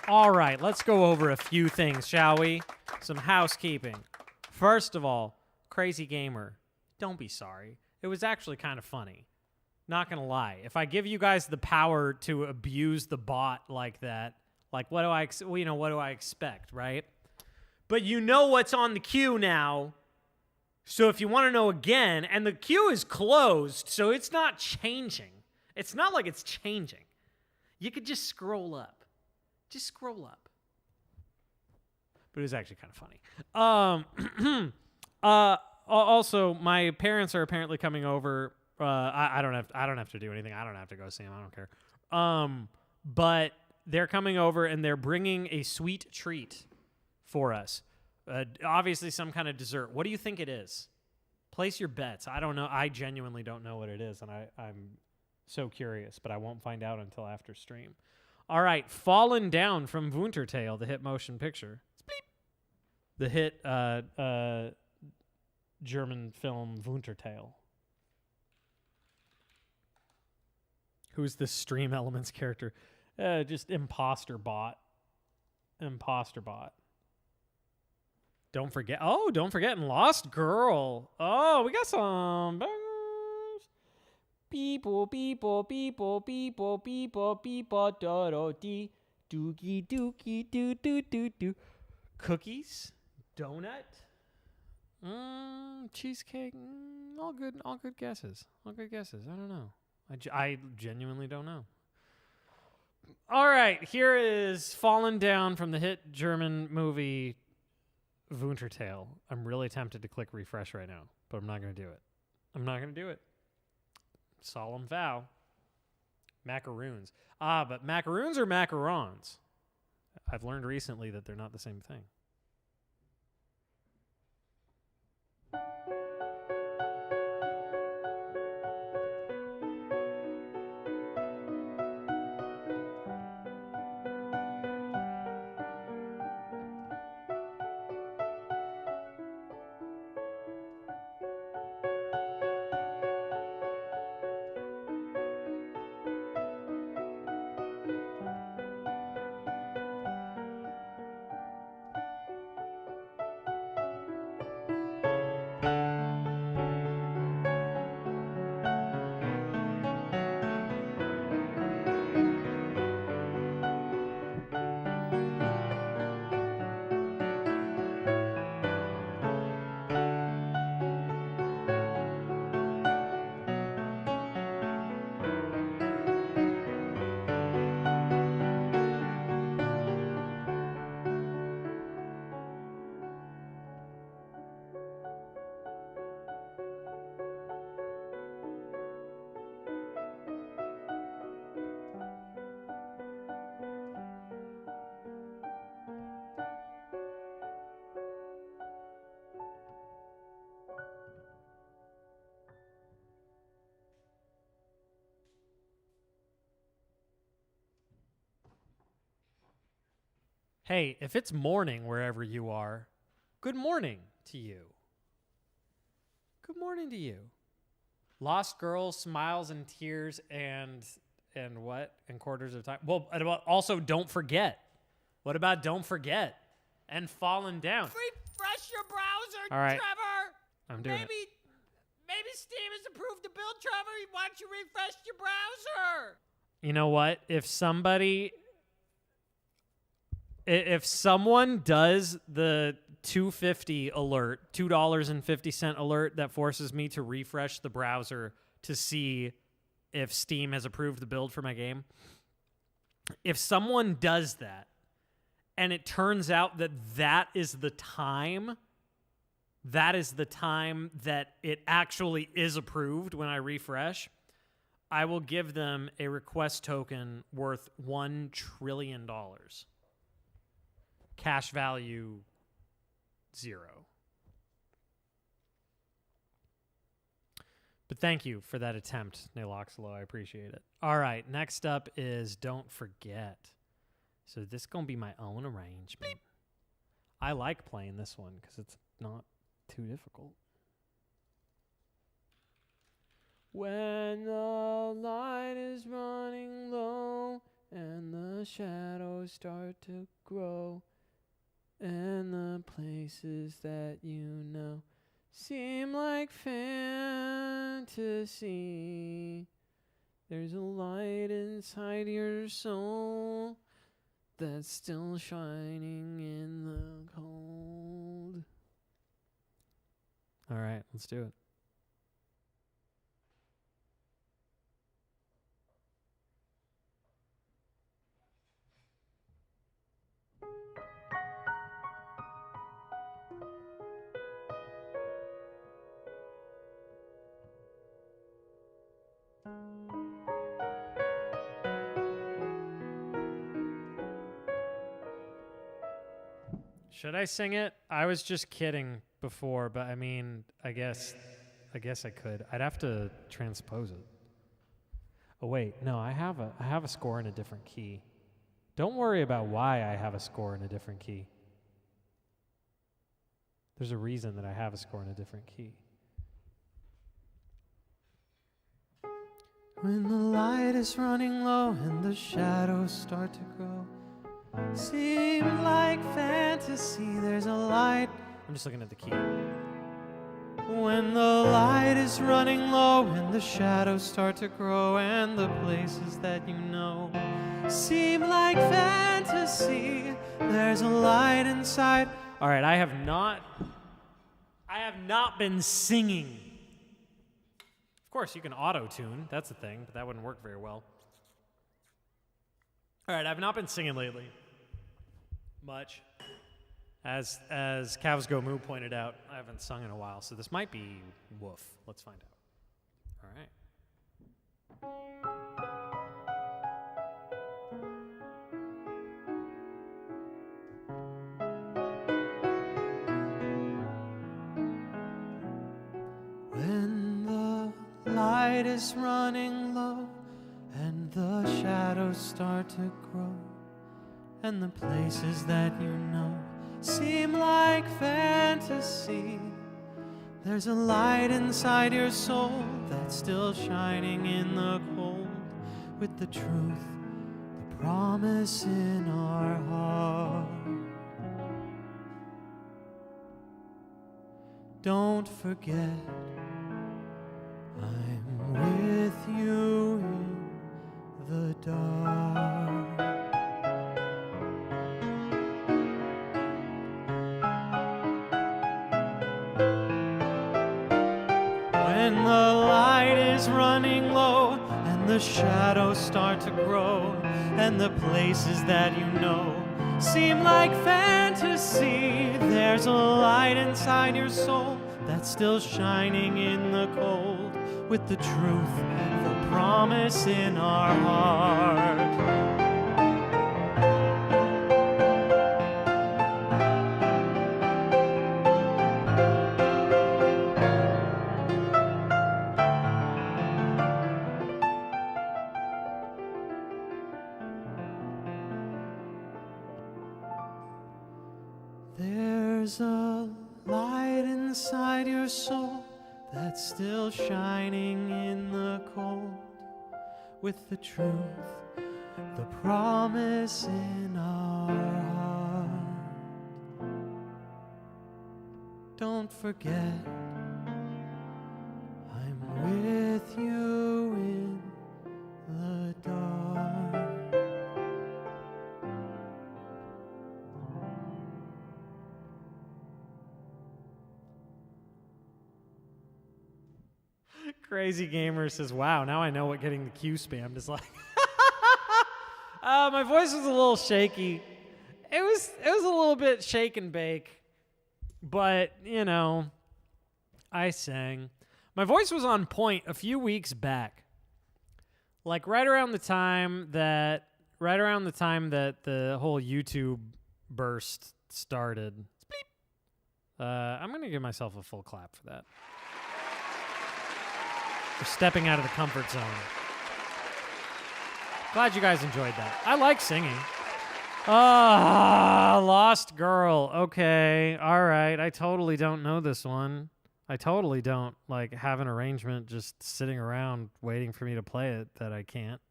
A: All right, let's go over a few things, shall we? Some housekeeping. First of all, Crazy Gamer, don't be sorry. It was actually kind of funny. Not gonna lie. If I give you guys the power to abuse the bot like that, like what do I expect, right? But you know what's on the queue now. So if you want to know again, and the queue is closed, so it's not changing. It's not like it's changing. You could just scroll up. Just scroll up. But it was actually kind of funny. Also, my parents are apparently coming over. I don't have to do anything. I don't have to go see them. I don't care. But they're coming over and they're bringing a sweet treat for us. Obviously, some kind of dessert. What do you think it is? Place your bets. I don't know. I genuinely don't know what it is, and I'm so curious, but I won't find out until after stream. All right, Fallen Down from Wuntertale, the hit motion picture. Spleep. The hit German film Wuntertale. Who's the Stream Elements character? Just Imposter Bot. Imposter Bot. Don't forget in Lost Girl. Oh, we got some bangers. People, people, people, people, people, people, do do dee, doogie doogie doo doo doo doo. Cookies, donut, cheesecake. All good guesses. All good guesses. I don't know. I genuinely don't know. All right, here is Fallen Down from the hit German movie Wuntertale. I'm really tempted to click refresh right now, but I'm not going to do it. I'm not going to do it. Solemn vow. Macaroons. But macaroons or macarons? I've learned recently that they're not the same thing. Hey, if it's morning wherever you are, good morning to you. Good morning to you. Lost Girl, Smiles and Tears, and what? And Quarters of Time. Well, also Don't Forget. What about Don't Forget? And Fallen Down.
B: Refresh your browser,
A: All right.
B: Trevor.
A: I'm doing it.
B: Maybe Steam has approved the build, Trevor. Why don't you refresh your browser?
A: You know what? If someone does the $2.50 alert, $2.50 alert that forces me to refresh the browser to see if Steam has approved the build for my game, if someone does that and it turns out that that is the time that it actually is approved when I refresh, I will give them a request token worth $1 trillion. Cash value 0. But thank you for that attempt, Naloxalo. I appreciate it. All right, next up is Don't Forget. So this is going to be my own arrangement. Beep. I like playing this one because it's not too difficult. When the light is running low and the shadows start to grow and the places that you know seem like fantasy, there's a light inside your soul that's still shining in the cold. All right, let's do it. Should I sing it? I was just kidding before, but I mean, I guess I could. I'd have to transpose it. Oh wait, no, I have a score in a different key. Don't worry about why I have a score in a different key. There's a reason that I have a score in a different key. When the light is running low and the shadows start to grow, seem like fantasy, there's a light. I'm just looking at the key. When the light is running low and the shadows start to grow and the places that you know seem like fantasy, there's a light inside. All right, I have not been singing. Of course, you can auto-tune. That's the thing, but that wouldn't work very well. All right, I've not been singing lately much. As Cavs Go Moo pointed out, I haven't sung in a while, so this might be woof. Let's find out. All right. When the light is running low and the shadows start to grow and the places that you know seem like fantasy, there's a light inside your soul that's still shining in the cold with the truth, the promise in our heart. Don't forget, I'm with you in the dark. When the light is running low and the shadows start to grow and the places that you know seem like fantasy, there's a light inside your soul that's still shining in the cold with the truth, the promise in our heart. There's a light inside your soul that's still shining in the cold with the truth, the promise in our heart. Don't forget, I'm with you in the dark. Crazy Gamer says, wow, now I know what getting the Q spammed is like. My voice was a little shaky. It was a little bit shake and bake. But, you know, I sang. My voice was on point a few weeks back. Like right around the time that the whole YouTube burst started. I'm going to give myself a full clap for that. For stepping out of the comfort zone. Glad you guys enjoyed that. I like singing. Lost Girl. Okay. All right. I totally don't know this one. I totally don't like have an arrangement just sitting around waiting for me to play it that I can't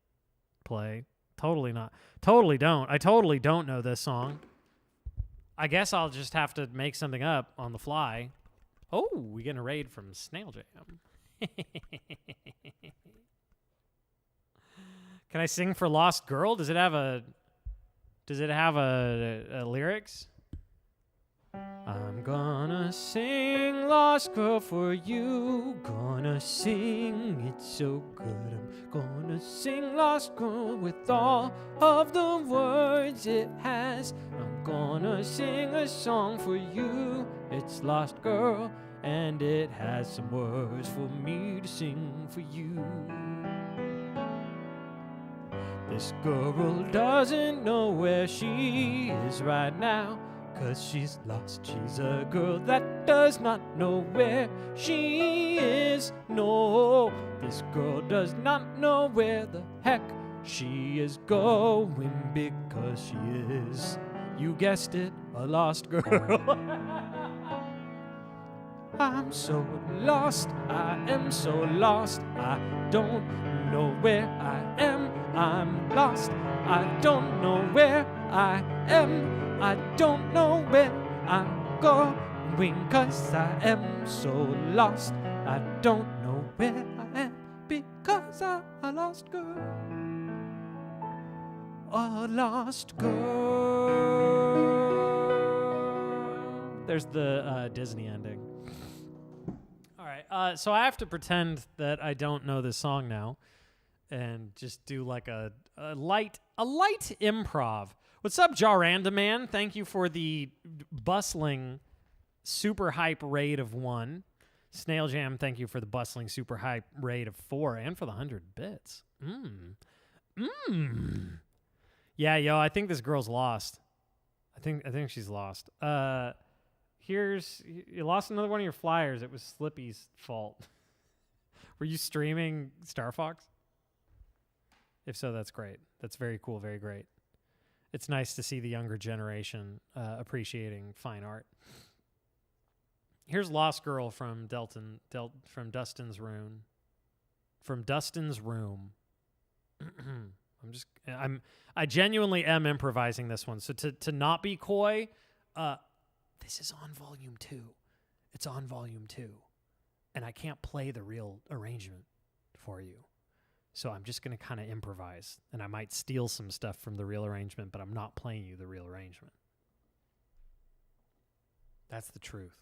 A: play. Totally not. Totally don't. I totally don't know this song. I guess I'll just have to make something up on the fly. Oh, we get a raid from Snail Jam. Can I sing for Lost Girl? Does it have a lyrics? I'm gonna sing Lost Girl for you. Gonna sing it so good. I'm gonna sing Lost Girl with all of the words it has. I'm gonna sing a song for you. It's Lost Girl, and it has some words for me to sing for you. This girl doesn't know where she is right now, 'cause she's lost. She's a girl that does not know where she is. No, this girl does not know where the heck she is going, because she is, you guessed it, a lost girl. I'm so lost, I am so lost, I don't know where I am. I'm lost, I don't know where I am. I don't know where I'm going, 'cause I am so lost. I don't know where I am, because I'm a lost girl. A lost girl. There's the Disney ending. All right, so I have to pretend that I don't know this song now, and just do like a light improv. What's up, Jaranda Man? Thank you for the bustling super hype raid of 1. Snail Jam, thank you for the bustling super hype raid of 4, and for the 100 bits. Yeah, yo, I think this girl's lost. I think she's lost. You lost another one of your flyers. It was Slippy's fault. Were you streaming Star Fox? If so, that's great. That's very cool, very great. It's nice to see the younger generation appreciating fine art. Here's Lost Girl from from Dustin's Room. From Dustin's Room. I genuinely am improvising this one. So to not be coy, this is on volume 2. It's on volume 2. And I can't play the real arrangement for you. So I'm just going to kind of improvise, and I might steal some stuff from the real arrangement, but I'm not playing you the real arrangement. That's the truth.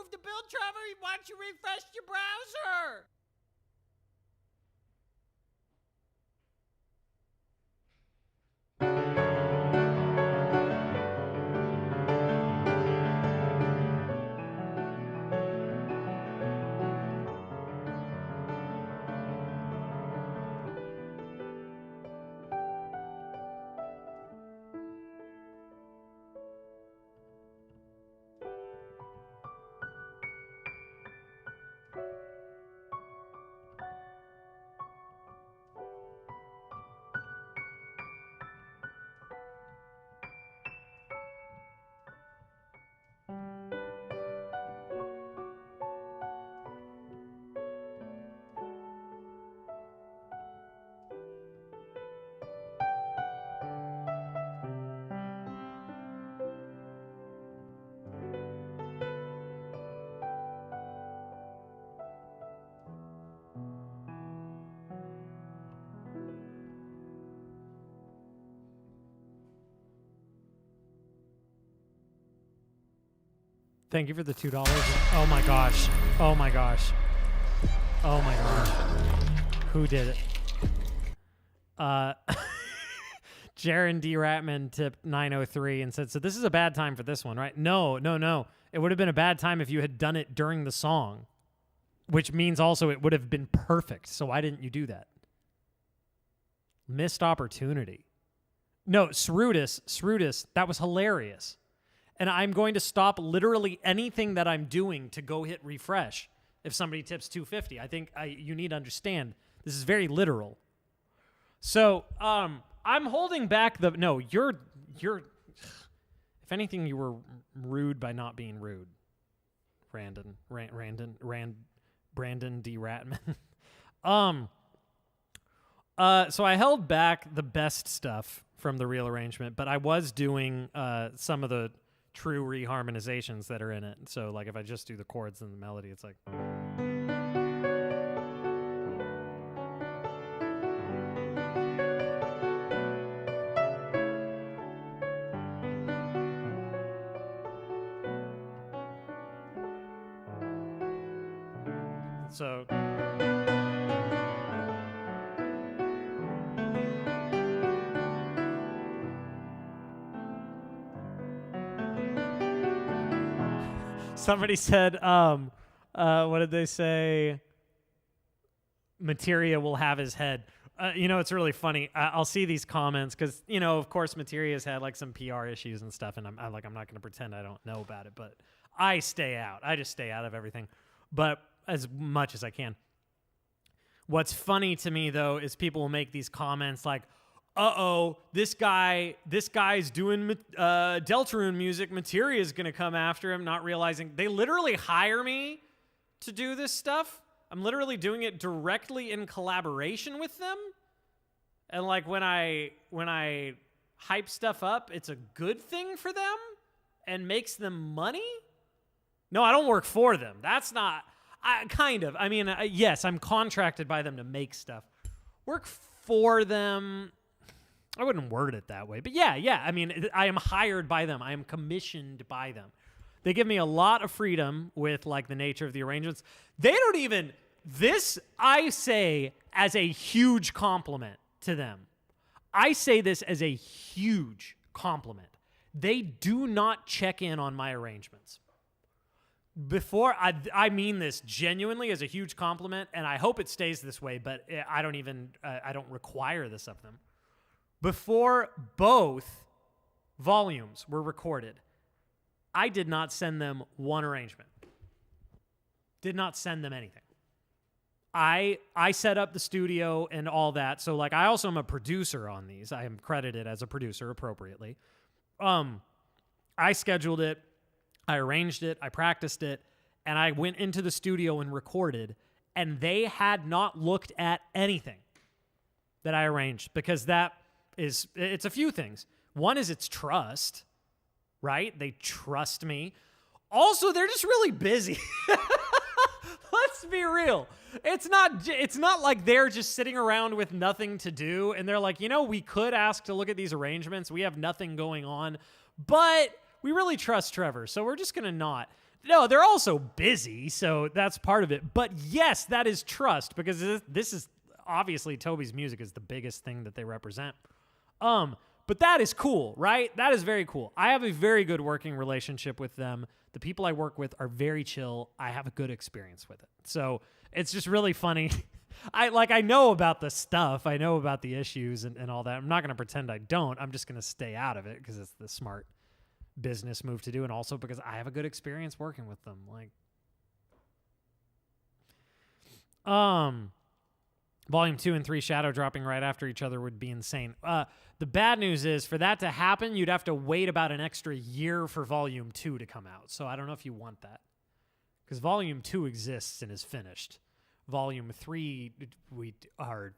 B: approved to build, Trevor? Why don't you refresh your browser?
A: Thank you for the $2. Oh my gosh. Oh my gosh. Oh my gosh. Who did it? Jaron D. Ratman tipped 903 and said, so this is a bad time for this one, right? No. It would have been a bad time if you had done it during the song, which means also it would have been perfect. So why didn't you do that? Missed opportunity. No, Srudis, that was hilarious. And I'm going to stop literally anything that I'm doing to go hit refresh if somebody tips $2.50. I think you need to understand this is very literal. So I'm holding back the no. You're. If anything, you were rude by not being rude. Brandon D. Ratman. So I held back the best stuff from the real arrangement, but I was doing some of the true reharmonizations that are in it. So like if I just do the chords and the melody, it's like so somebody said, what did they say? Materia will have his head. It's really funny. I'll see these comments because, of course, Materia's had like some PR issues and stuff, and I'm not going to pretend I don't know about it, but I stay out. I just stay out of everything, but as much as I can. What's funny to me, though, is people will make these comments like, this guy's doing Deltarune music. Materia's going to come after him, not realizing they literally hire me to do this stuff. I'm literally doing it directly in collaboration with them. And like when I hype stuff up, it's a good thing for them and makes them money. No, I don't work for them. That's not kind of. I mean, yes, I'm contracted by them to make stuff. Work for them. I wouldn't word it that way, but yeah. I mean, I am hired by them. I am commissioned by them. They give me a lot of freedom with like the nature of the arrangements. They don't even, this I say as a huge compliment to them. I say this as a huge compliment. They do not check in on my arrangements. Before, I mean this genuinely as a huge compliment, and I hope it stays this way, but I don't require this of them. Before both volumes were recorded, I did not send them one arrangement. Did not send them anything. I set up the studio and all that. So like I also am a producer on these. I am credited as a producer appropriately. I scheduled it, I arranged it, I practiced it, and I went into the studio and recorded, and they had not looked at anything that I arranged because it's a few things. One is it's trust, right? They trust me. Also, they're just really busy. Let's be real. It's not like they're just sitting around with nothing to do and they're like, we could ask to look at these arrangements. We have nothing going on, but we really trust Trevor, so we're just going to not. No, they're also busy, so that's part of it. But yes, that is trust, because this is obviously Toby's music is the biggest thing that they represent. But that is cool, right? That is very cool. I have a very good working relationship with them. The people I work with are very chill. I have a good experience with it. So it's just really funny. I know about the stuff. I know about the issues and all that. I'm not going to pretend I don't. I'm just going to stay out of it because it's the smart business move to do, and also because I have a good experience working with them. Volume 2 and 3 shadow dropping right after each other would be insane. The bad news is, for that to happen, you'd have to wait about an extra year for Volume 2 to come out. So I don't know if you want that, because Volume 2 exists and is finished. Volume 3, we are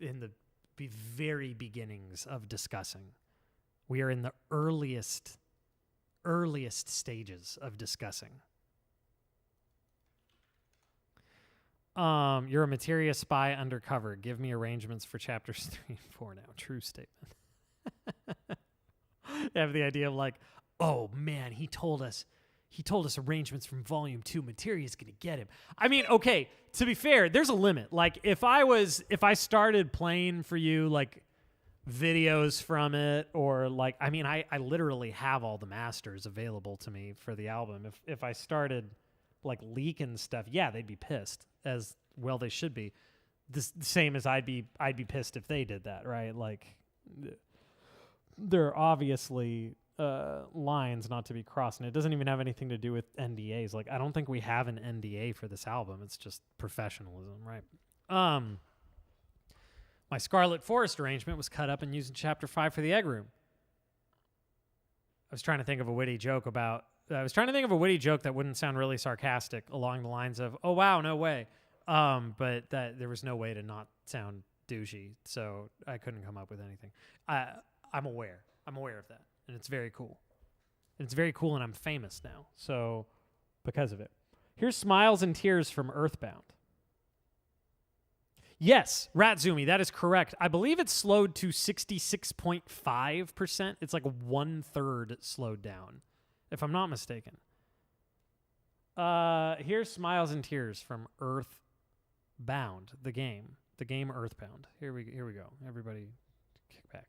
A: in the very beginnings of discussing. We are in the earliest stages of discussing. You're a materia spy undercover. Give me arrangements for chapters 3 and 4 now. True statement. I have the idea of like, oh man, he told us arrangements from volume 2. Materia is going to get him. I mean, okay, to be fair, there's a limit. Like if I started playing for you like videos from it, or like, I mean, I literally have all the masters available to me for the album. If I started like leaking stuff, yeah, they'd be pissed, as well they should be. The same as I'd be pissed if they did that, right? Like there are obviously lines not to be crossed, and it doesn't even have anything to do with NDAs. Like I don't think we have an NDA for this album. It's just professionalism, right? My Scarlet Forest arrangement was cut up and used in Chapter 5 for the Egg Room. I was trying to think of a witty joke that wouldn't sound really sarcastic, along the lines of, oh, wow, no way. But that there was no way to not sound douchey, so I couldn't come up with anything. I'm aware of that, and it's very cool. And I'm famous now, so because of it. Here's Smiles and Tears from Earthbound. Yes, Ratzumi, that is correct. I believe it's slowed to 66.5%. It's like 1/3 slowed down, if I'm not mistaken. Here's Smiles and Tears from Earthbound, the game Earthbound. Here we go. Everybody kick back.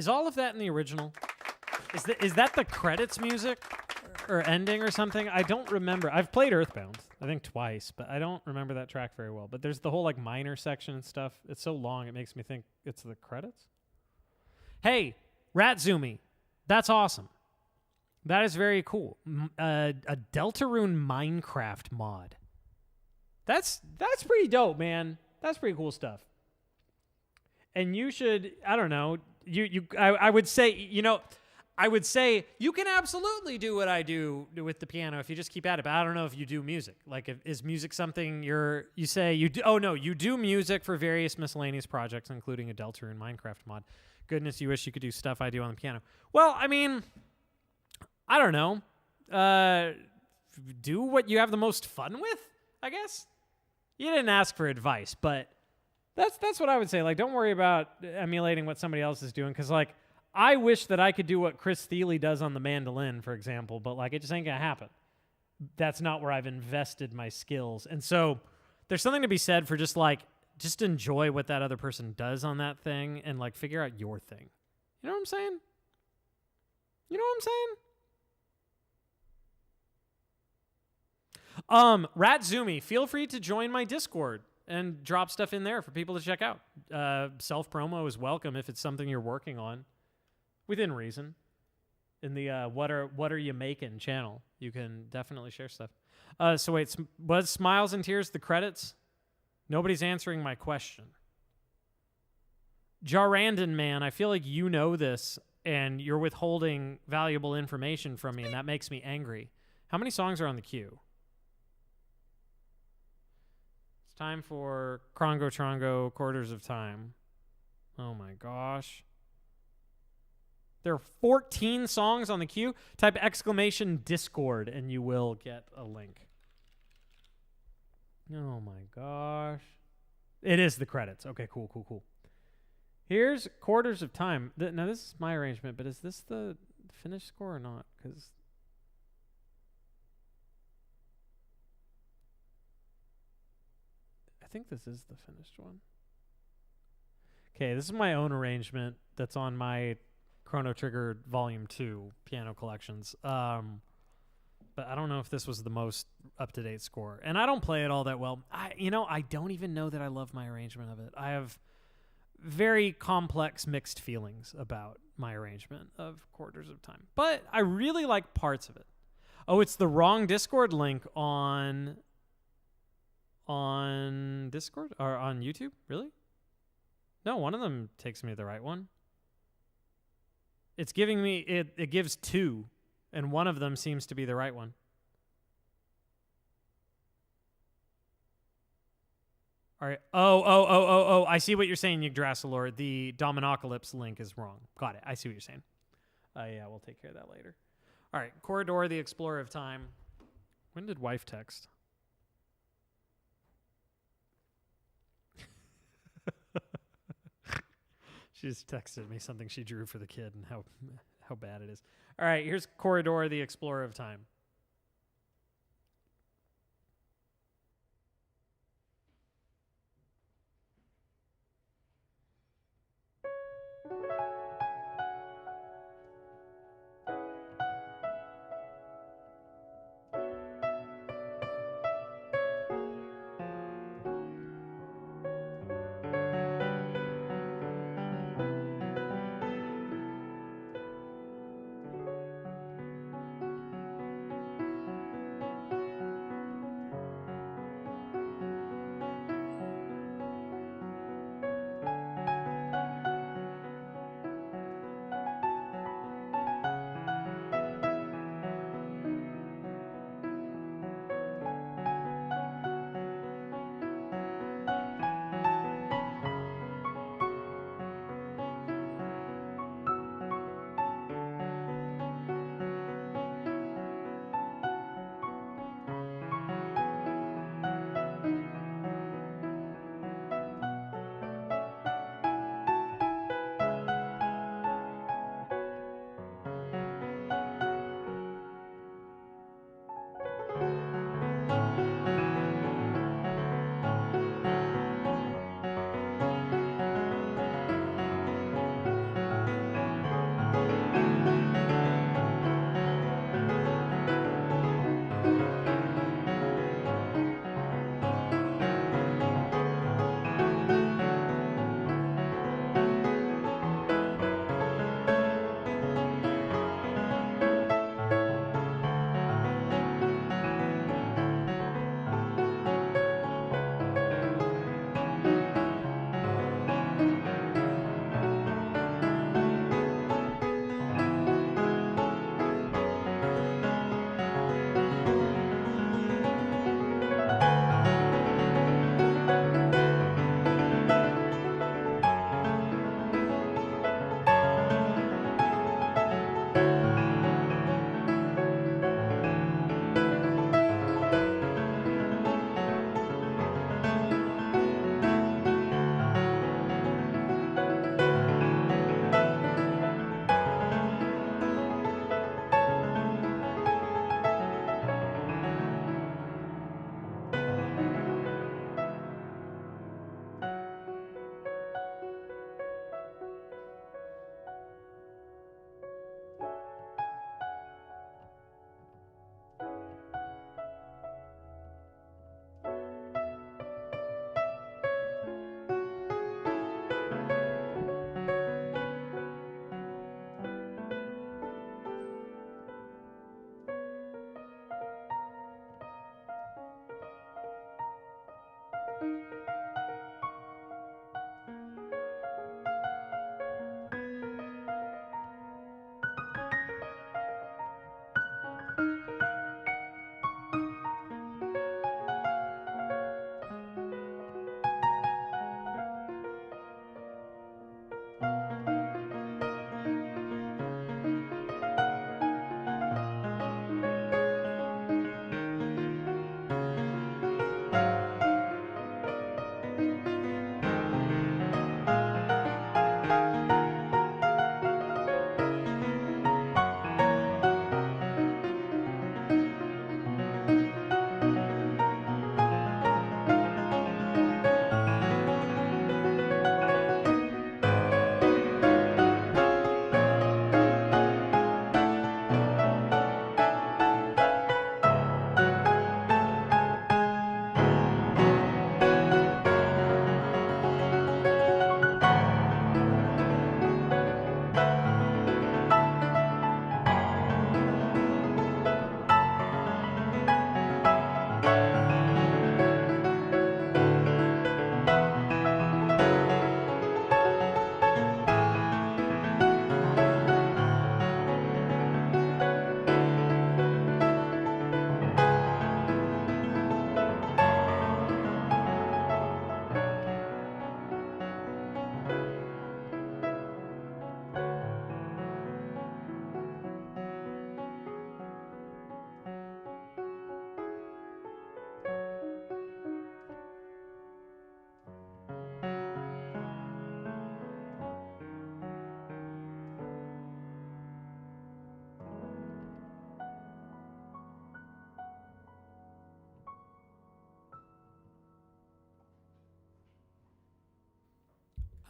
A: Is all of that in the original? Is that the credits music or ending or something? I don't remember. I've played Earthbound, I think twice, but I don't remember that track very well. But there's the whole like minor section and stuff. It's so long, it makes me think it's the credits. Hey, Ratzumi, that's awesome. That is very cool. A Deltarune Minecraft mod. That's pretty dope, man. That's pretty cool stuff. And you should, I don't know, I would say, I would say you can absolutely do what I do with the piano if you just keep at it. But I don't know if you do music. Like, is music something you say you do? Oh no, you do music for various miscellaneous projects, including a Deltarune Minecraft mod. Goodness, you wish you could do stuff I do on the piano. Well, I mean, I don't know. Do what you have the most fun with, I guess. You didn't ask for advice, but that's what I would say. Like, don't worry about emulating what somebody else is doing, because like, I wish that I could do what Chris Thiele does on the mandolin, for example, but like, it just ain't gonna happen. That's not where I've invested my skills. And so there's something to be said for just enjoy what that other person does on that thing and like figure out your thing. You know what I'm saying? You know what I'm saying? Ratzumi, feel free to join my Discord and drop stuff in there for people to check out. Self-promo is welcome if it's something you're working on. Within reason. In the what are you making channel, you can definitely share stuff. So wait, was Smiles and Tears the credits? Nobody's answering my question. Jarandon, man, I feel like you know this, and you're withholding valuable information from me, and that makes me angry. How many songs are on the queue? It's time for Krongo Trongo, Quarters of Time. Oh my gosh. There are 14 songs on the queue. Type !Discord and you will get a link. Oh my gosh. It is the credits. Okay, cool. Here's Quarters of Time. Now, this is my arrangement, but is this the finished score or not? Because I think this is the finished one. Okay, this is my own arrangement that's on my Chrono Trigger Volume 2 piano collections. But I don't know if this was the most up-to-date score. And I don't play it all that well. I don't even know that I love my arrangement of it. I have very complex mixed feelings about my arrangement of Quarters of Time. But I really like parts of it. Oh, it's the wrong Discord link on Discord? Or on YouTube? Really? No, one of them takes me to the right one. It's giving me, it gives two, and one of them seems to be the right one. All right. Oh, I see what you're saying, Yggdrasilor. The Dominocalypse link is wrong. Got it. I see what you're saying. Yeah, we'll take care of that later. All right. Corridor, the Explorer of Time. When did wife text? She just texted me something she drew for the kid and how bad it is. All right, here's Corridor, the Explorer of Time.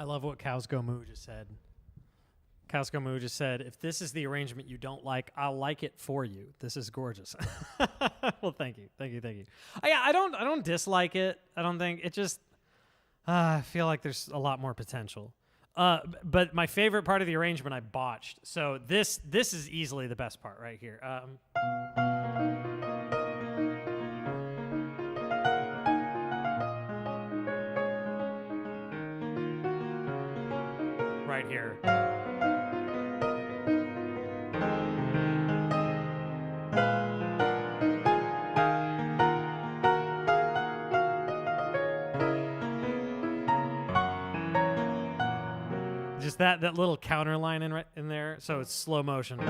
A: I love what Cows Go Moo just said. Cows Go Moo just said, if this is the arrangement you don't like, I'll like it for you. This is gorgeous. Well, thank you. Yeah, I don't dislike it. I don't think it just. I feel like there's a lot more potential. But my favorite part of the arrangement I botched. So this is easily the best part right here. Right here. Just that little counter line in there, so it's slow motion.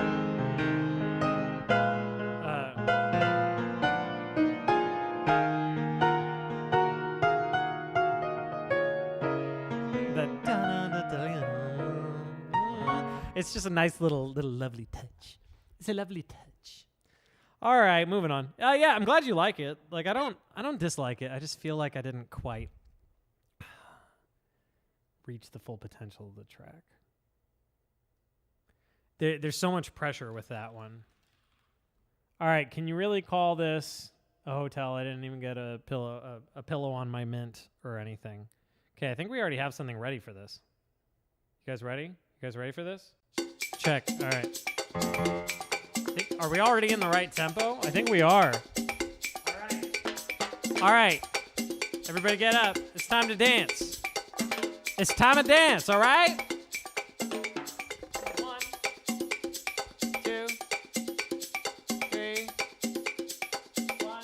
A: It's just a nice little lovely touch. It's a lovely touch. All right, moving on. Yeah, I'm glad you like it. Like I don't dislike it. I just feel like I didn't quite reach the full potential of the track. There's so much pressure with that one. All right, can you really call this a hotel? I didn't even get a pillow on my mint or anything. Okay, I think we already have something ready for this. You guys ready? You guys ready for this? Check. All right. Are we already in the right tempo? I think we are. All right. Everybody get up. It's time to dance. It's time to dance, all right? 1, 2, 3. 1,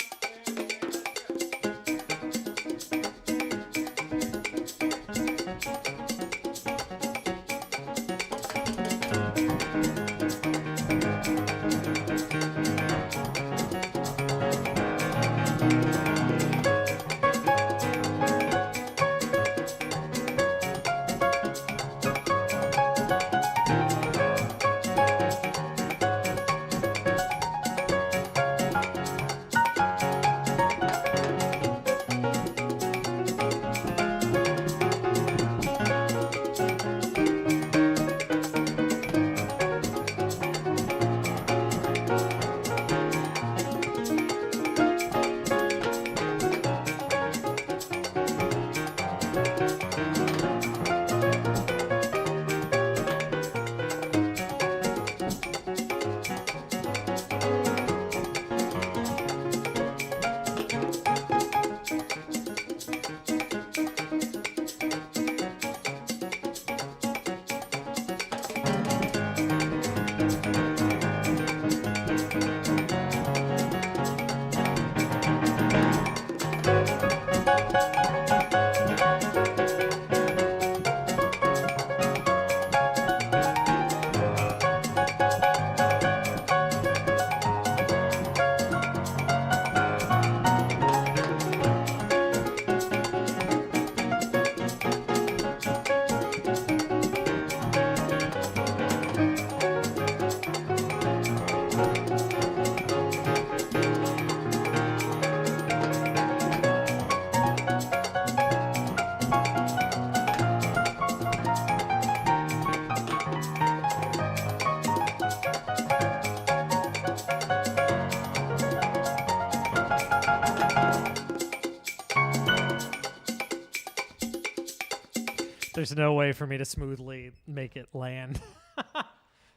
A: There's no way for me to smoothly make it land.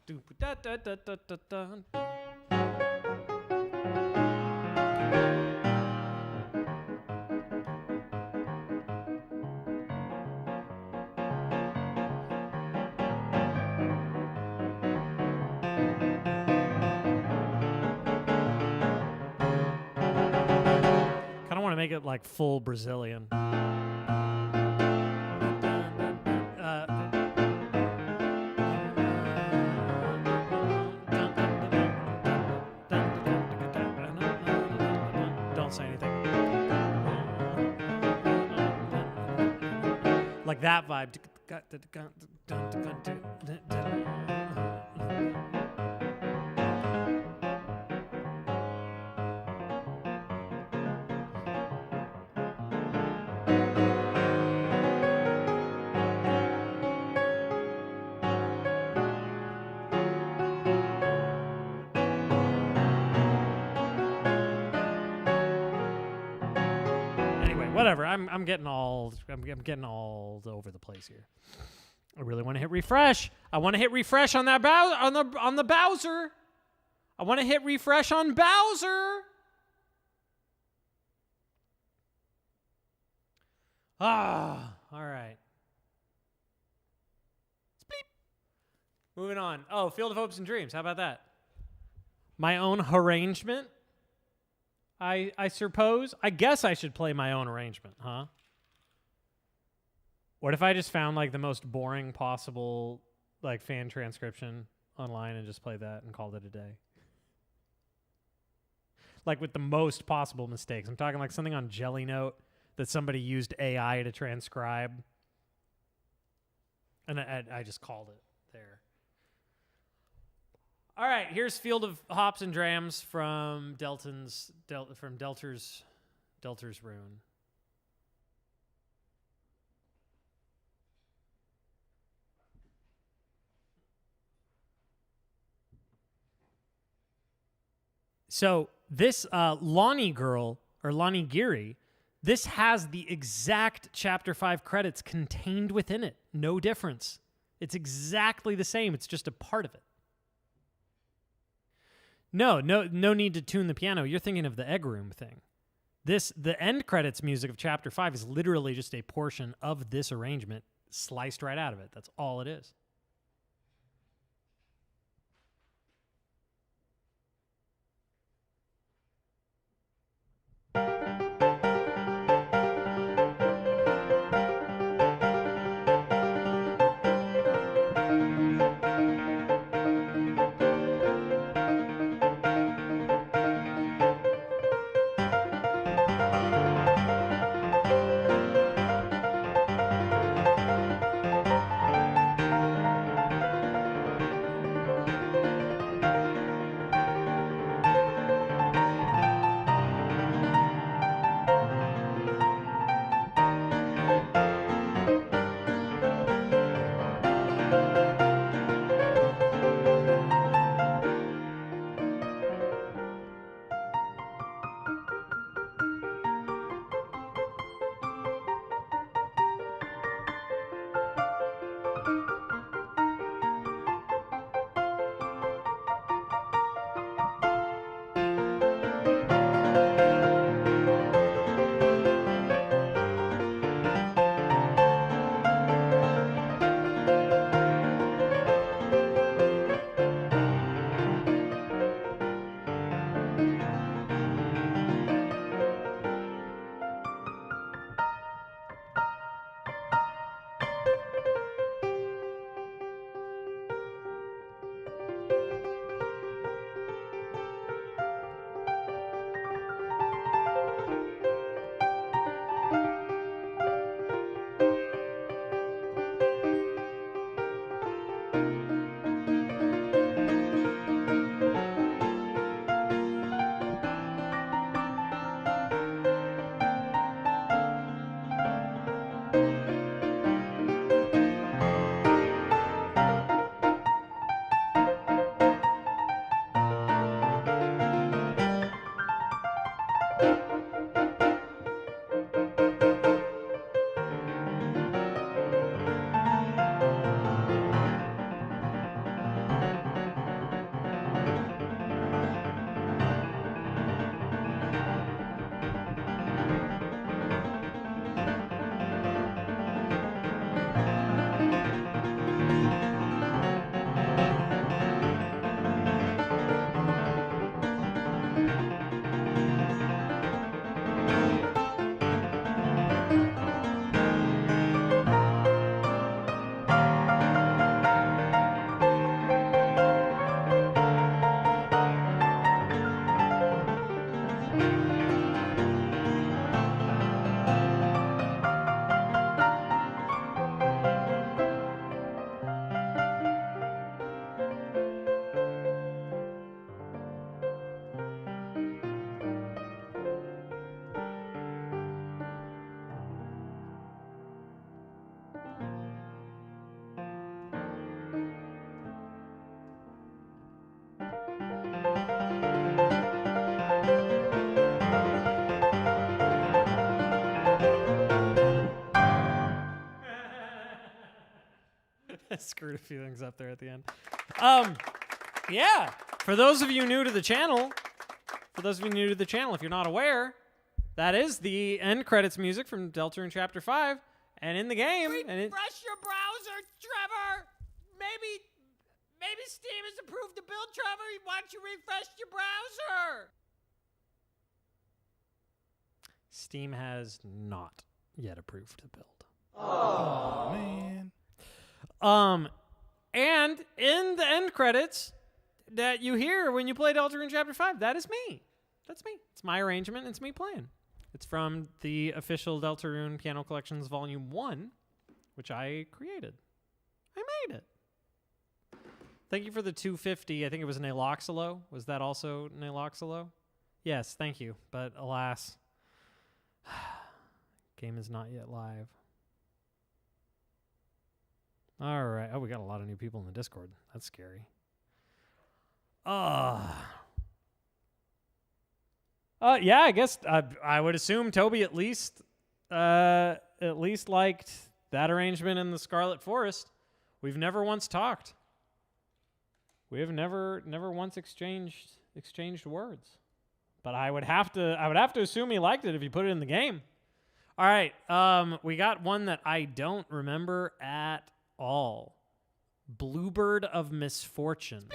A: Kind of want to make it like full Brazilian. Don't say anything. Like that vibe. Whatever. I'm getting all over the place here. I really want to hit refresh. I want to hit refresh on that on the Bowser. I want to hit refresh on Bowser. Ah, all right. Bleep. Moving on. Oh, Field of Hopes and Dreams. How about that? My own arrangement. I suppose. I guess I should play my own arrangement, huh? What if I just found like the most boring possible like fan transcription online and just played that and called it a day? Like with the most possible mistakes. I'm talking like something on Jelly Note that somebody used AI to transcribe. And I just called it there. All right, here's Field of Hops and Drams from Deltar's Rune. So this Lonnie girl, or Lonnie Geary, this has the exact Chapter 5 credits contained within it. No difference. It's exactly the same. It's just a part of it. No need to tune the piano. You're thinking of the Egg Room thing. The end credits music of Chapter 5 is literally just a portion of this arrangement sliced right out of it. That's all it is. I screwed a few things up there at the end. Yeah. For those of you new to the channel, if you're not aware, that is the end credits music from Deltarune Chapter 5. And in the game...
B: Refresh your browser, Trevor! Maybe Steam has approved the build, Trevor. Why don't you refresh your browser?
A: Steam has not yet approved the build.
D: Oh, man.
A: And in the end credits that you hear when you play Deltarune Chapter 5, that is me. That's me. It's my arrangement. It's me playing. It's from the official Deltarune Piano Collections Volume 1, which I created. I made it. Thank you for the 250. I think it was Naloxalo. Was that also Naloxalo? Yes, thank you. But alas, game is not yet live. All right. Oh, we got a lot of new people in the Discord. That's scary. Yeah, I guess I would assume Toby at least liked that arrangement in the Scarlet Forest. We've never once talked. We have never once exchanged words. But I would have to assume he liked it if you put it in the game. All right, we got one that I don't remember at all. Bluebird of Misfortune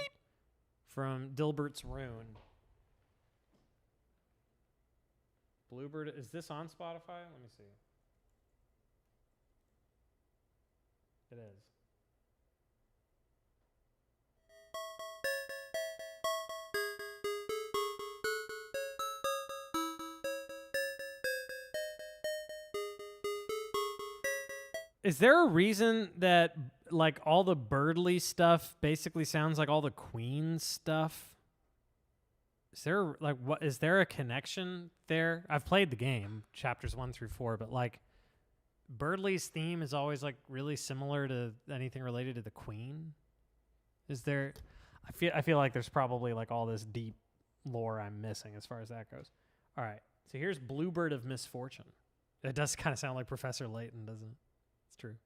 A: from Dilbert's Rune. Bluebird, is this on Spotify? Let me see. It is. Is there a reason that like all the Birdly stuff basically sounds like all the Queen stuff? Is there a connection there? I've played the game, chapters 1 through 4, but like Birdly's theme is always like really similar to anything related to the Queen. Is there? I feel like there's probably like all this deep lore I'm missing as far as that goes. All right, so here's Bluebird of Misfortune. It does kind of sound like Professor Layton, doesn't it? It's true.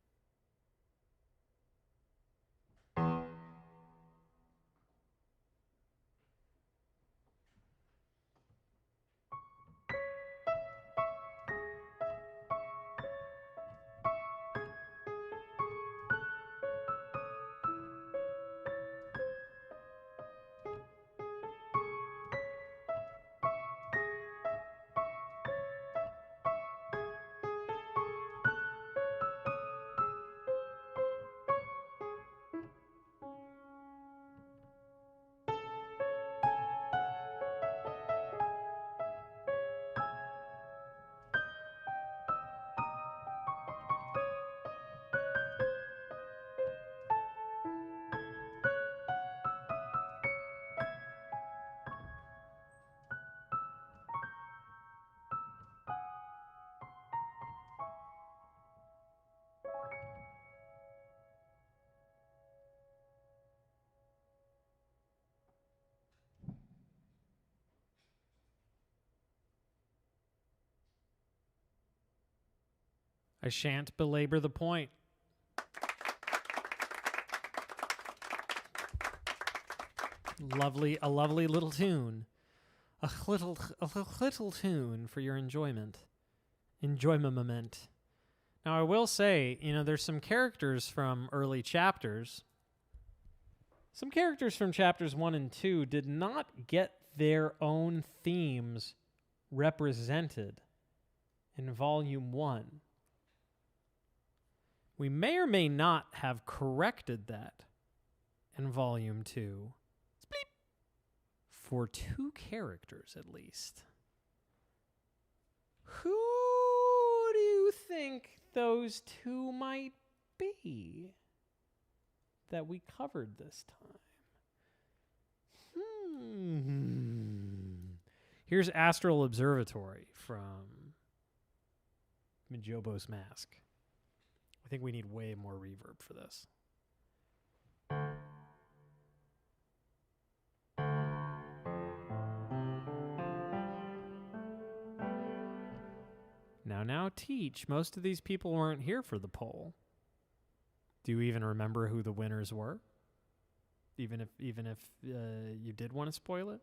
A: I shan't belabor the point. A lovely little tune. A little tune for your enjoyment. Enjoyment. Now, I will say, there's some characters from early chapters. Some characters from chapters 1 and 2 did not get their own themes represented in Volume 1. We may or may not have corrected that in Volume 2. For 2 characters, at least. Who do you think those 2 might be that we covered this time? Here's Astral Observatory from Mijobo's Mask. I think we need way more reverb for this. Now, teach. Most of these people weren't here for the poll. Do you even remember who the winners were? Even if you did want to spoil it?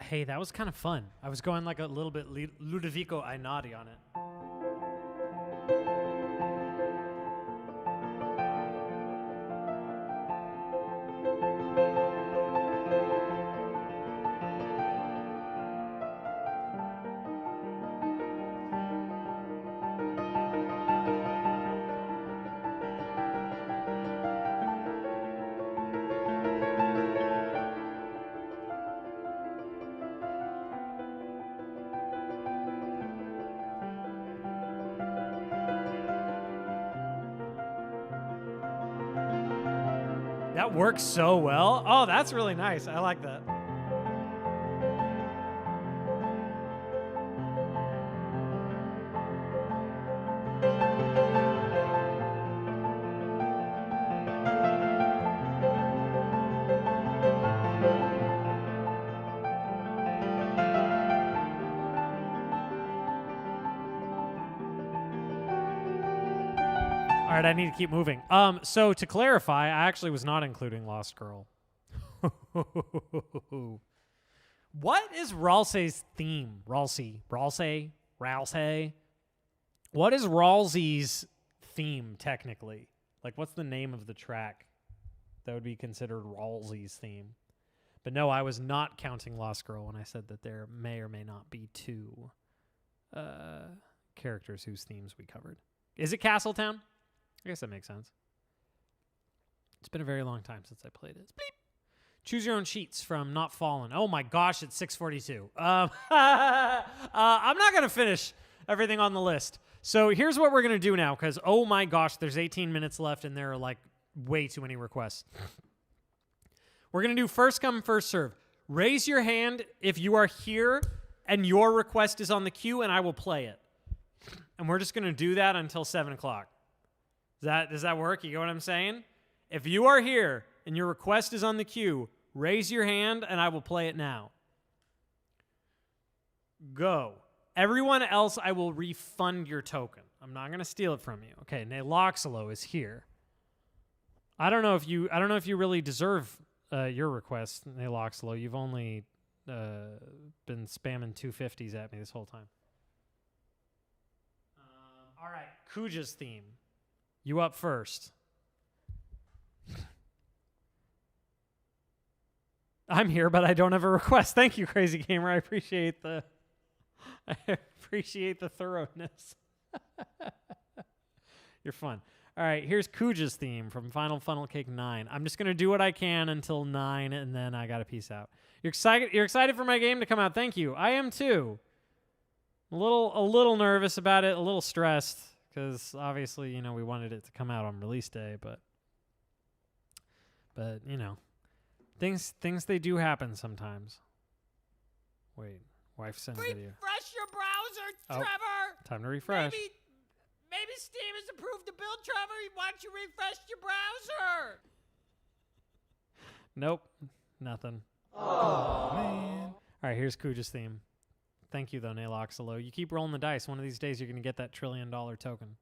A: Hey, that was kind of fun. I was going like a little bit Ludovico Einaudi on it. That works so well. Oh, that's really nice. I like that. All right, I need to keep moving. So to clarify, I actually was not including Lost Girl. What is Ralsei's theme? Ralsei. What is Ralsei's theme technically? Like, what's the name of the track that would be considered Ralsei's theme? But no, I was not counting Lost Girl when I said that there may or may not be two characters whose themes we covered. Is it Castletown? I guess that makes sense. It's been a very long time since I played it. Bleep. Choose your own cheats from Not Fallen. Oh my gosh, it's 6:42. I'm not going to finish everything on the list. So here's what we're going to do now, because oh my gosh, there's 18 minutes left and there are like way too many requests. We're going to do first come, first serve. Raise your hand if you are here and your request is on the queue, and I will play it. And we're just going to do that until 7 o'clock. Does that work? You get what I'm saying? If you are here and your request is on the queue, raise your hand, and I will play it now. Go. Everyone else, I will refund your token. I'm not going to steal it from you. Okay, Naloxalo is here. I don't know if you really deserve your request, Naloxalo. You've only been spamming 250s at me this whole time. All right, Kuja's theme. You up first. I'm here, but I don't have a request. Thank you, Crazy Gamer. I appreciate the thoroughness. You're fun. All right, here's Kuja's theme from Final Funnel Cake 9. I'm just going to do what I can until 9, and then I got to peace out. You're excited for my game to come out. Thank you. I am too. A little nervous about it, a little stressed, because obviously, we wanted it to come out on release day, but things they do happen sometimes. Wait, wife sent a video.
B: Refresh your browser,
A: Oh,
B: Trevor.
A: Time to refresh.
B: Maybe Steam has approved the build, Trevor. Why don't you refresh your browser?
A: Nope, nothing. Oh man. All right, here's Kuja's theme. Thank you, though, Naloxalo. You keep rolling the dice. One of these days, you're going to get that $1 trillion token.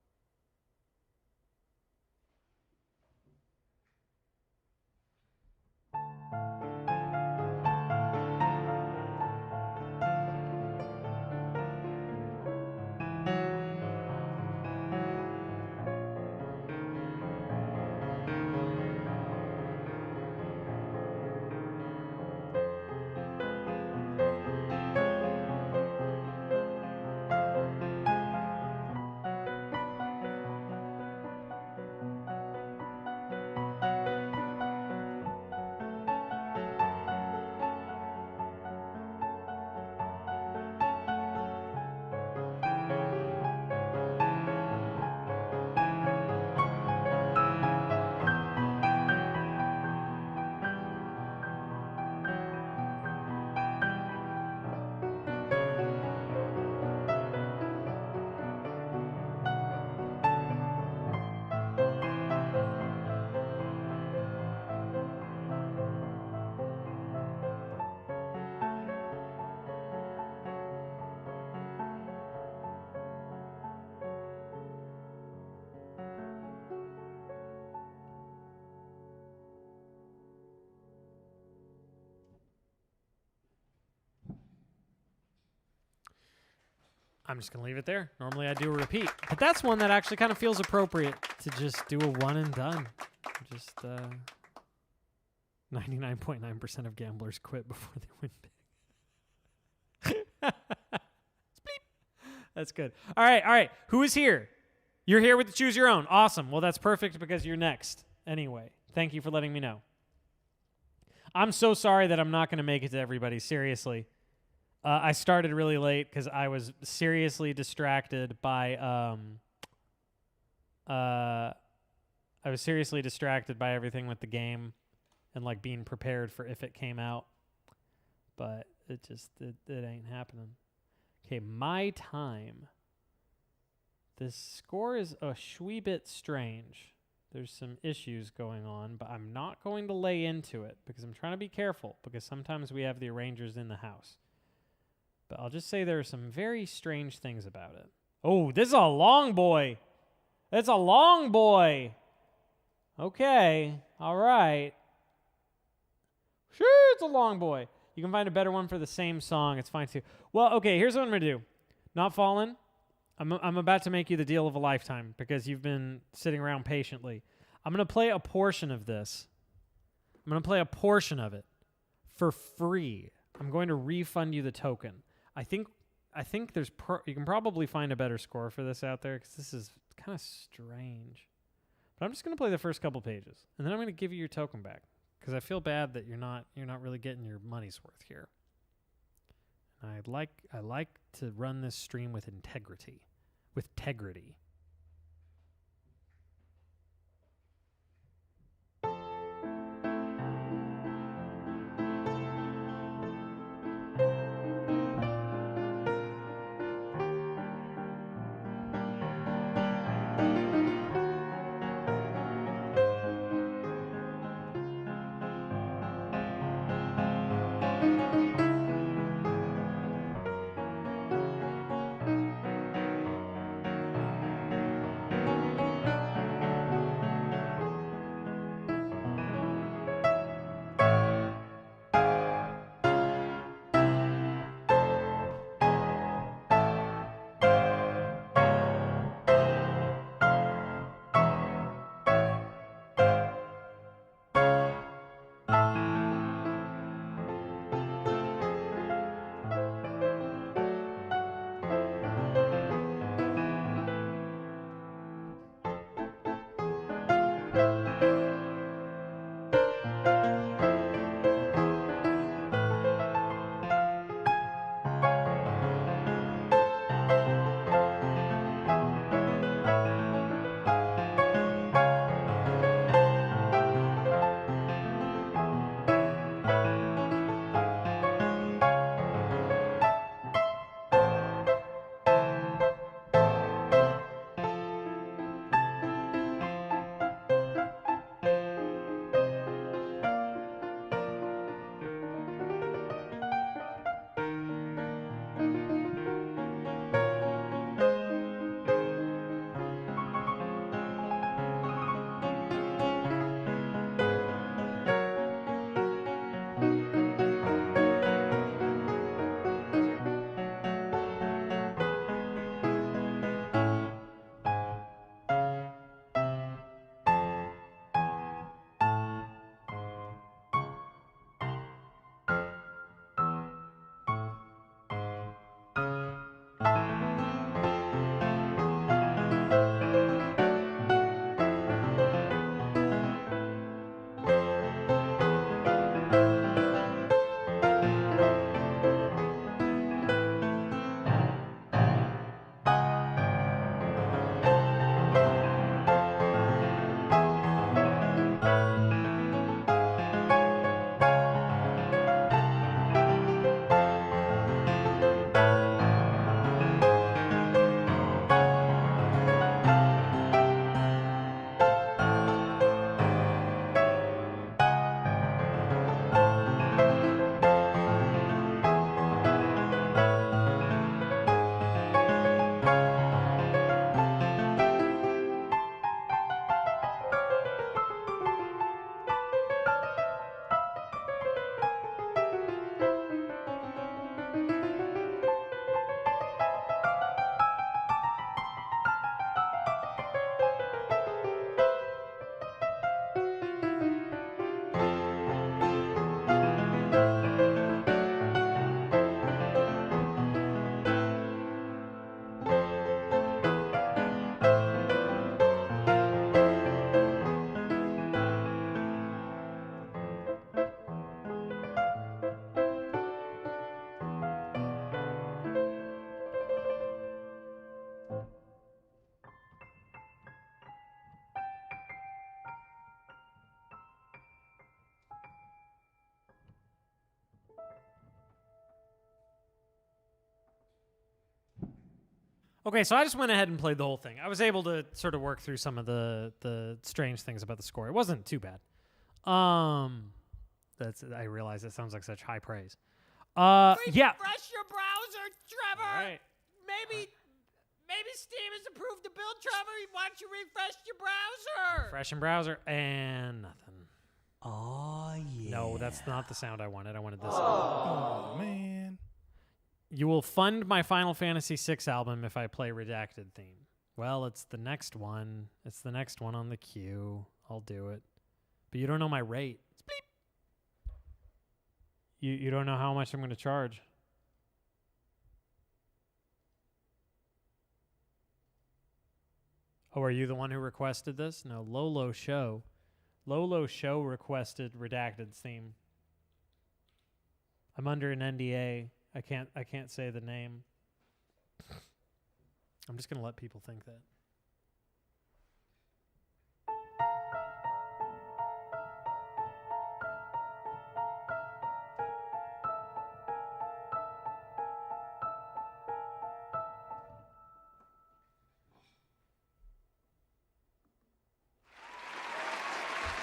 A: I'm just going to leave it there. Normally I do a repeat. But that's one that actually kind of feels appropriate to just do a one and done. Just 99.9% of gamblers quit before they win big. That's good. All right. Who is here? You're here with the Choose Your Own. Awesome. Well, that's perfect because you're next. Anyway, thank you for letting me know. I'm so sorry that I'm not going to make it to everybody. Seriously. I started really late because I was seriously distracted by everything with the game and like being prepared for if it came out. But it ain't happening. Okay, my time. This score is a shwee bit strange. There's some issues going on, but I'm not going to lay into it because I'm trying to be careful because sometimes we have the arrangers in the house. But I'll just say there are some very strange things about it. Oh, this is a long boy. It's a long boy. Okay. All right. Sure, it's a long boy. You can find a better one for the same song. It's fine too. Well, okay, here's what I'm going to do. Not Fallen. I'm about to make you the deal of a lifetime because you've been sitting around patiently. I'm going to play a portion of this. I'm going to play a portion of it for free. I'm going to refund you the token. I think you can probably find a better score for this out there because this is kind of strange. But I'm just going to play the first couple pages, and then I'm going to give you your token back because I feel bad that you're not really getting your money's worth here. And I like to run this stream with integrity. Okay, so I just went ahead and played the whole thing. I was able to sort of work through some of the strange things about the score. It wasn't too bad. I realize that sounds like such high praise. Yeah.
B: Refresh your browser, Trevor.
A: All right.
B: Maybe Steam has approved the build, Trevor. Why don't you refresh your browser?
A: Fresh in browser and nothing.
C: Oh, yeah.
A: No, that's not the sound I wanted. I wanted this.
D: Oh, man.
A: You will fund my Final Fantasy VI album if I play Redacted theme. Well, it's the next one. It's the next one on the queue. I'll do it. But you don't know my rate. Bleep. You don't know how much I'm going to charge. Oh, are you the one who requested this? No, Lolo Show. Lolo Show requested Redacted theme. I'm under an NDA. I can't say the name. I'm just gonna let people think that.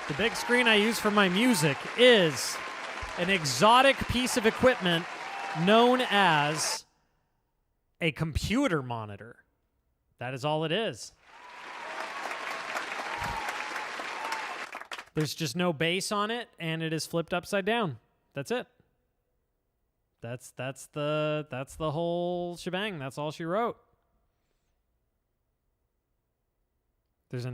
A: The big screen I use for my music is an exotic piece of equipment known as a computer monitor. That is all it is. There's just no base on it, and it is flipped upside down. That's it. That's the whole shebang. That's all she wrote. There's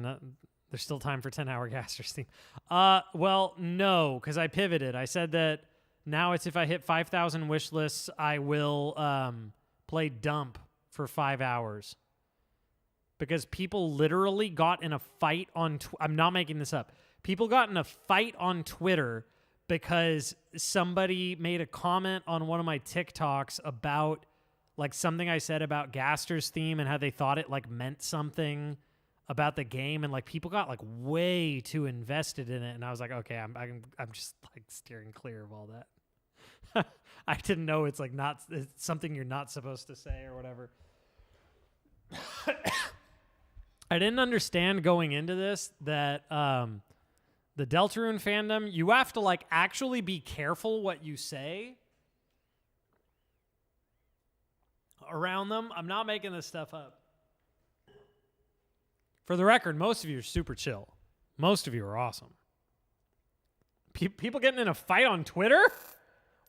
A: still time for 10-hour Gaster's theme. Well, no, because I pivoted. I said that now it's if I hit 5,000 wish lists, I will play Dump for 5 hours. Because people literally got in a fight on... I'm not making this up. People got in a fight on Twitter because somebody made a comment on one of my TikToks about like something I said about Gaster's theme and how they thought it like meant something about the game, and like people got like way too invested in it, and I was like, okay, I'm just like steering clear of all that. I didn't know it's something you're not supposed to say or whatever. I didn't understand going into this that the Deltarune fandom, you have to like actually be careful what you say around them. I'm not making this stuff up. For the record, most of you are super chill. Most of you are awesome. People getting in a fight on Twitter?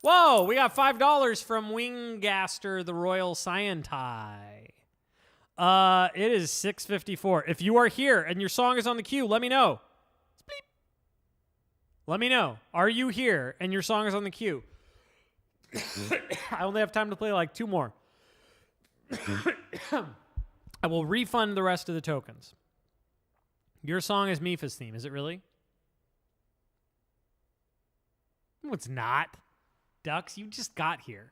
A: Whoa, we got $5 from Winggaster, the Royal Scientai. It is 6:54. If you are here and your song is on the queue, let me know. Bleep. Let me know. Are you here and your song is on the queue? I only have time to play like 2 more. I will refund the rest of the tokens. Your song is Mifa's theme. Is it really? No, it's not. Ducks, you just got here.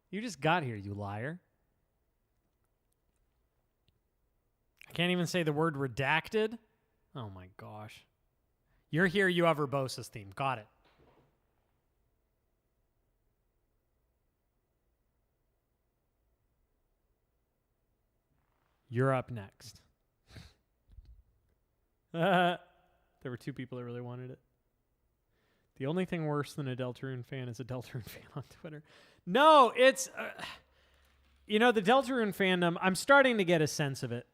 A: You just got here, you liar. I can't even say the word redacted. Oh my gosh. You're here, you have Urbosa's theme. Got it. You're up next. There were 2 people that really wanted it. The only thing worse than a Deltarune fan is a Deltarune fan on Twitter. No, it's... the Deltarune fandom, I'm starting to get a sense of it.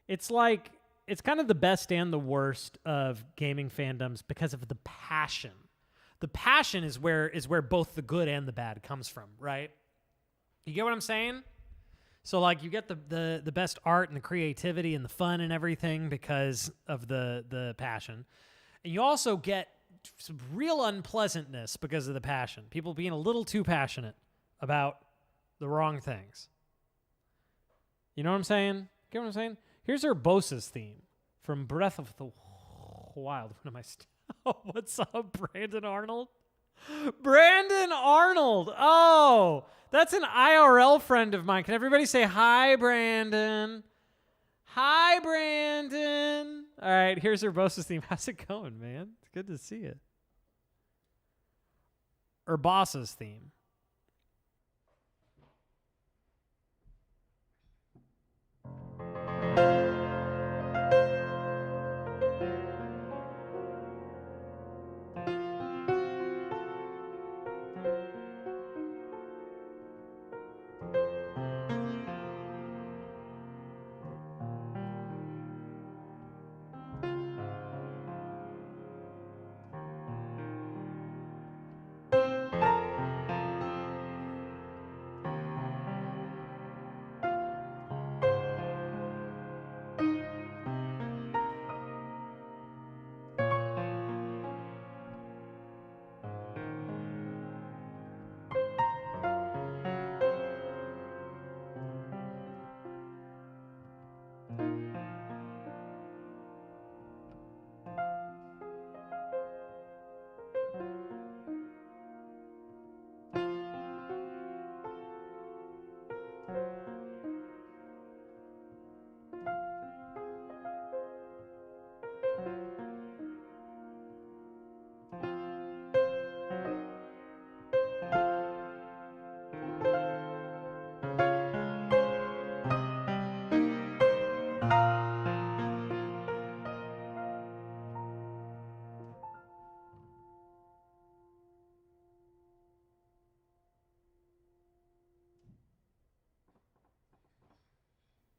A: It's like... It's kind of the best and the worst of gaming fandoms because of the passion. The passion is where both the good and the bad comes from, right? You get what I'm saying? So, like, you get the best art and the creativity and the fun and everything because of the passion. And you also get some real unpleasantness because of the passion. People being a little too passionate about the wrong things. You know what I'm saying? Get what I'm saying? Here's Urbosa's theme from Breath of the Wild. What am I... What's up, Brandon Arnold? Brandon Arnold! Oh! That's an IRL friend of mine. Can everybody say hi, Brandon? Hi, Brandon. All right, here's Urbosa's theme. How's it going, man? It's good to see you. Urbosa's theme.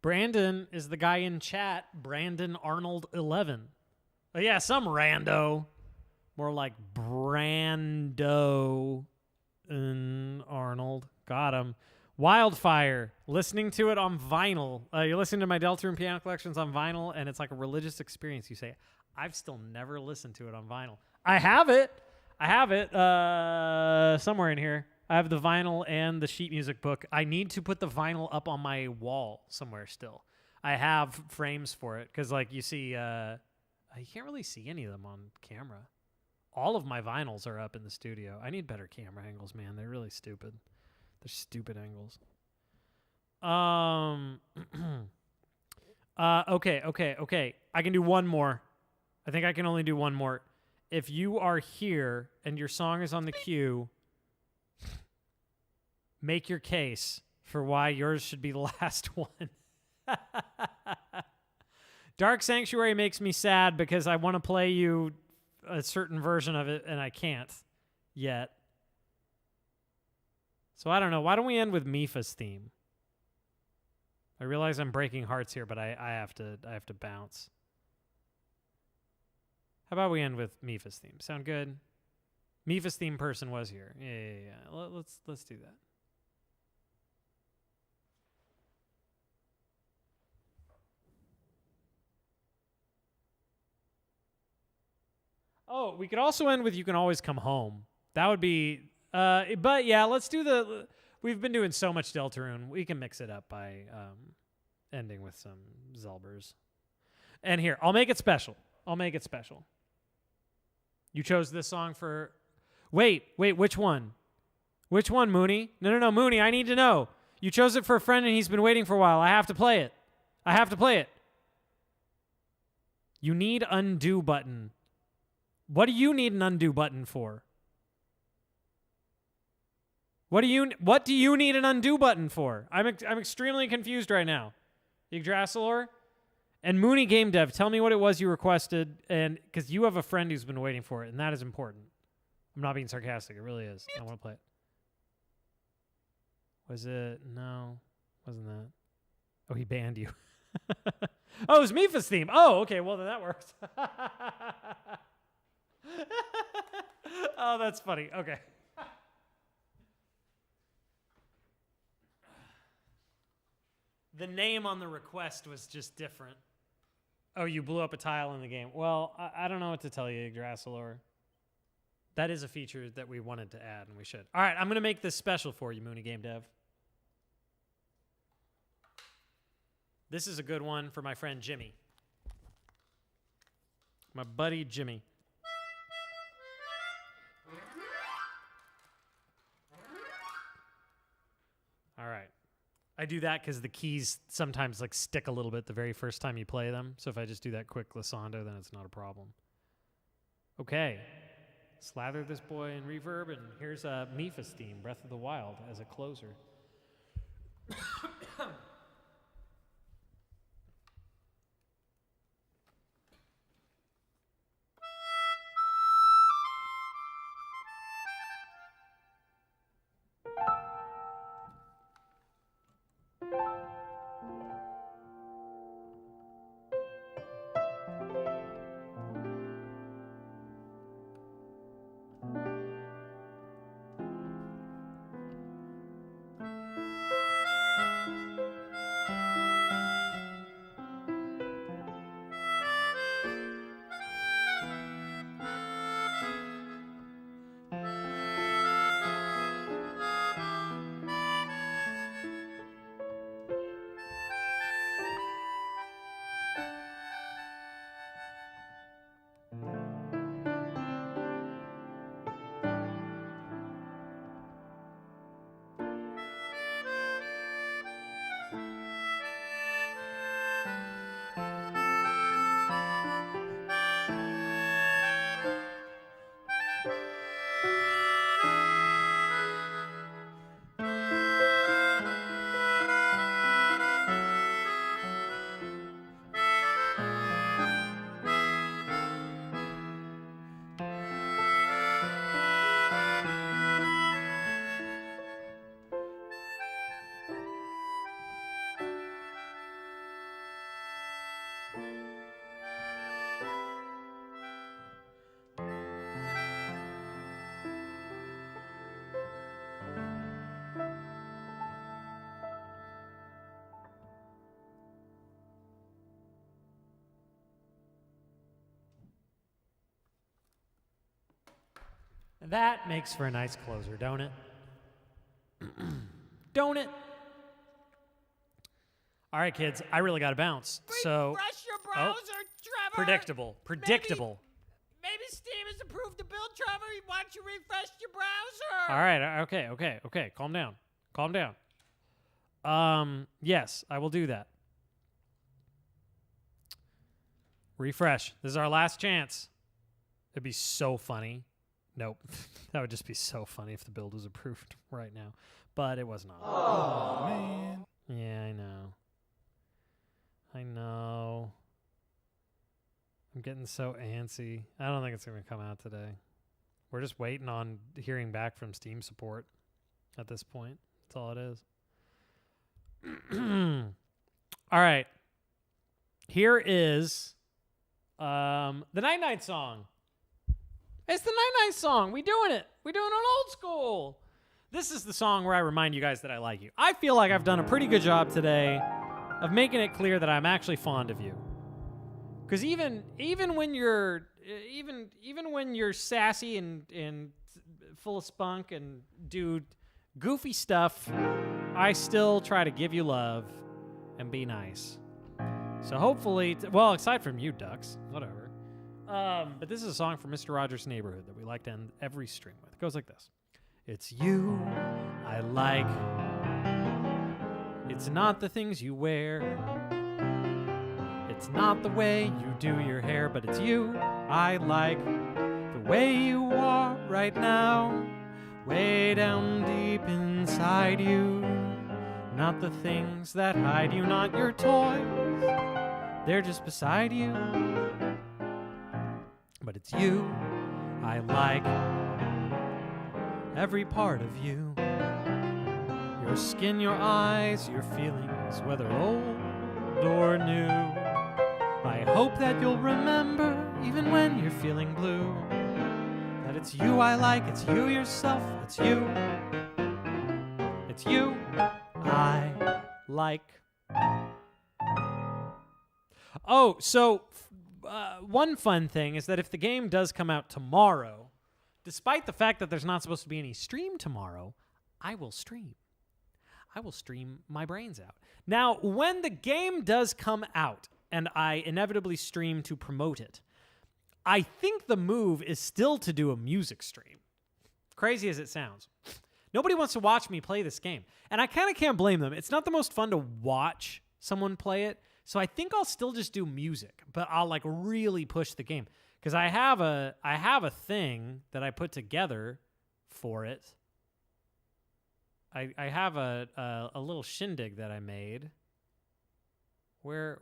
A: Brandon is the guy in chat. Brandon Arnold 11. Oh, yeah, some rando. More like Brando Arnold. Got him. Wildfire. Listening to it on vinyl. You're listening to my Deltarune piano collections on vinyl, and it's like a religious experience. You say, I've still never listened to it on vinyl. I have it. Somewhere in here. I have the vinyl and the sheet music book. I need to put the vinyl up on my wall somewhere still. I have frames for it because, like, you see, you can't really see any of them on camera. All of my vinyls are up in the studio. I need better camera angles, man. They're really stupid. They're stupid angles. Okay. I can do one more. I think I can only do one more. If you are here and your song is on the queue, make your case for why yours should be the last one. Dark Sanctuary makes me sad because I want to play you a certain version of it and I can't yet. So I don't know. Why don't we end with Mifa's theme? I realize I'm breaking hearts here, but I have to bounce. How about we end with Mifa's theme? Sound good? Mifa's theme person was here. Yeah. Let's do that. Oh, we could also end with You Can Always Come Home. That would be... but yeah, let's do the... We've been doing so much Deltarune. We can mix it up by ending with some Zelbers. And here, I'll make it special. You chose this song for... Wait, which one? Which one, Mooney? No, Mooney, I need to know. You chose it for a friend and he's been waiting for a while. I have to play it. You need undo button. What do you need an undo button for? What do you need an undo button for? I'm extremely confused right now. Yggdrasilor and Mooney Game Dev, tell me what it was you requested, and because you have a friend who's been waiting for it, and that is important. I'm not being sarcastic. It really is. I want to play it. Was it? No, wasn't that? Oh, he banned you. Oh, it was Mifa's theme. Oh, okay. Well, then that works. Oh, that's funny. Okay. The name on the request was just different. Oh, you blew up a tile in the game. Well, I don't know what to tell you, Yggdrasilor. That is a feature that we wanted to add, and we should. All right, I'm going to make this special for you, Mooney Game Dev. This is a good one for my friend Jimmy. My buddy Jimmy. All right. I do that because the keys sometimes like stick a little bit the very first time you play them. So if I just do that quick glissando, then it's not a problem. Okay. Slather this boy in reverb, and here's Mifa's theme, Breath of the Wild, as a closer. That makes for a nice closer, don't it? Don't it? All right, kids, I really got to bounce. So
B: Refresh your browser, Trevor.
A: predictable.
B: Maybe Steam has approved the build, Trevor. Why don't you refresh your browser?
A: All right, okay. Calm down. Yes, I will do that. Refresh. This is our last chance. It'd be so funny. Nope. That would just be so funny if the build was approved right now. But it was not.
D: Oh, man.
A: Yeah, I know. I'm getting so antsy. I don't think it's going to come out today. We're just waiting on hearing back from Steam support at this point. That's all it is. All right. Here is the Night Night song. It's the Night Night song. We doing it old school. This is the song where I remind you guys that I like you. I feel like I've done a pretty good job today of making it clear that I'm actually fond of you. Because even when you're sassy and full of spunk and do goofy stuff, I still try to give you love and be nice. So hopefully, well, aside from you, ducks, whatever. But this is a song from Mr. Rogers' Neighborhood that we like to end every stream with. It goes like this. It's you I like. It's not the things you wear. It's not the way you do your hair, but it's you I like. The way you are right now, way down deep inside you. Not the things that hide you, not your toys. They're just beside you. But it's you I like. Every part of you. Your skin, your eyes, your feelings, whether old or new. I hope that you'll remember, even when you're feeling blue, that it's you I like, it's you yourself, it's you. It's you I like. Oh, so one fun thing is that if the game does come out tomorrow, despite the fact that there's not supposed to be any stream tomorrow, I will stream. I will stream my brains out. Now, when the game does come out and I inevitably stream to promote it, I think the move is still to do a music stream. Crazy as it sounds. Nobody wants to watch me play this game. And I kind of can't blame them. It's not the most fun to watch someone play it. So I think I'll still just do music, but I'll like really push the game. Because I have a thing that I put together for it. I have a little shindig that I made. Where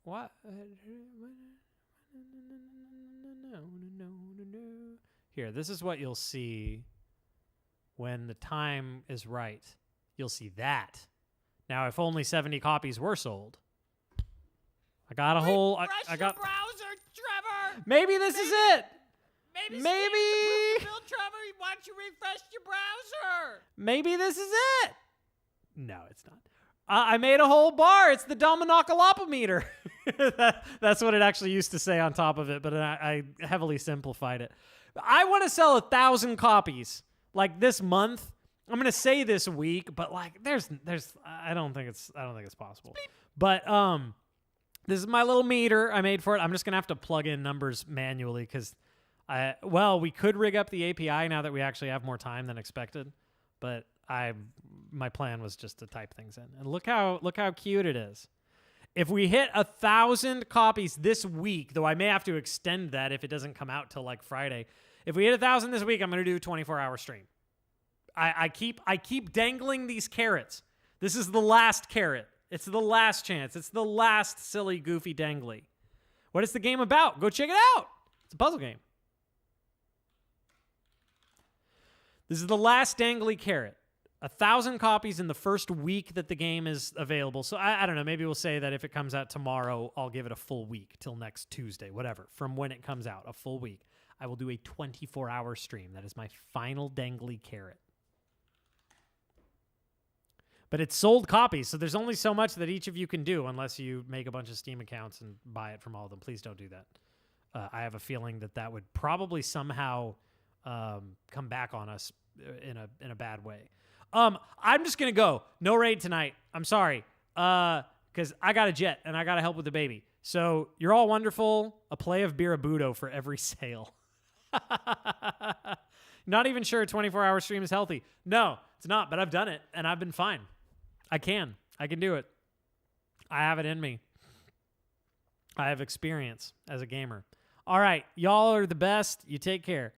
A: what? Here, this is what you'll see when the time is right. You'll see that. Now, if only 70 copies were sold. I got a whole. I got.
B: Refresh your browser, Trevor.
A: Maybe this is it.
B: Maybe.
A: Maybe.
B: Steam has approved the build, Trevor. Why don't you refresh your browser?
A: Maybe this is it. No, it's not. I made a whole bar. It's the Dominocolopometer. That's what it actually used to say on top of it, but I heavily simplified it. I want to sell 1,000 copies like this month. I'm gonna say this week, but like there's I don't think it's possible. But this is my little meter I made for it. I'm just gonna have to plug in numbers manually because we could rig up the API now that we actually have more time than expected, but my plan was just to type things in. And look how cute it is. If we hit 1,000 copies this week, though I may have to extend that if it doesn't come out till like Friday. If we hit 1,000 this week, I'm gonna do a 24-hour stream. I keep dangling these carrots. This is the last carrot. It's the last chance. It's the last silly, goofy dangly. What is the game about? Go check it out. It's a puzzle game. This is the last dangly carrot. 1,000 copies in the first week that the game is available. So I don't know. Maybe we'll say that if it comes out tomorrow, I'll give it a full week till next Tuesday, whatever. From when it comes out, a full week. I will do a 24-hour stream. That is my final dangly carrot. But it's sold copies, so there's only so much that each of you can do unless you make a bunch of Steam accounts and buy it from all of them. Please don't do that. I have a feeling that would probably somehow come back on us in a bad way. I'm just gonna go. No raid tonight. I'm sorry. Because I got a jet and I got to help with the baby. So you're all wonderful. A play of Birabudo for every sale. Not even sure a 24-hour stream is healthy. No, it's not, but I've done it and I've been fine. I can do it. I have it in me. I have experience as a gamer. All right, y'all are the best. You take care.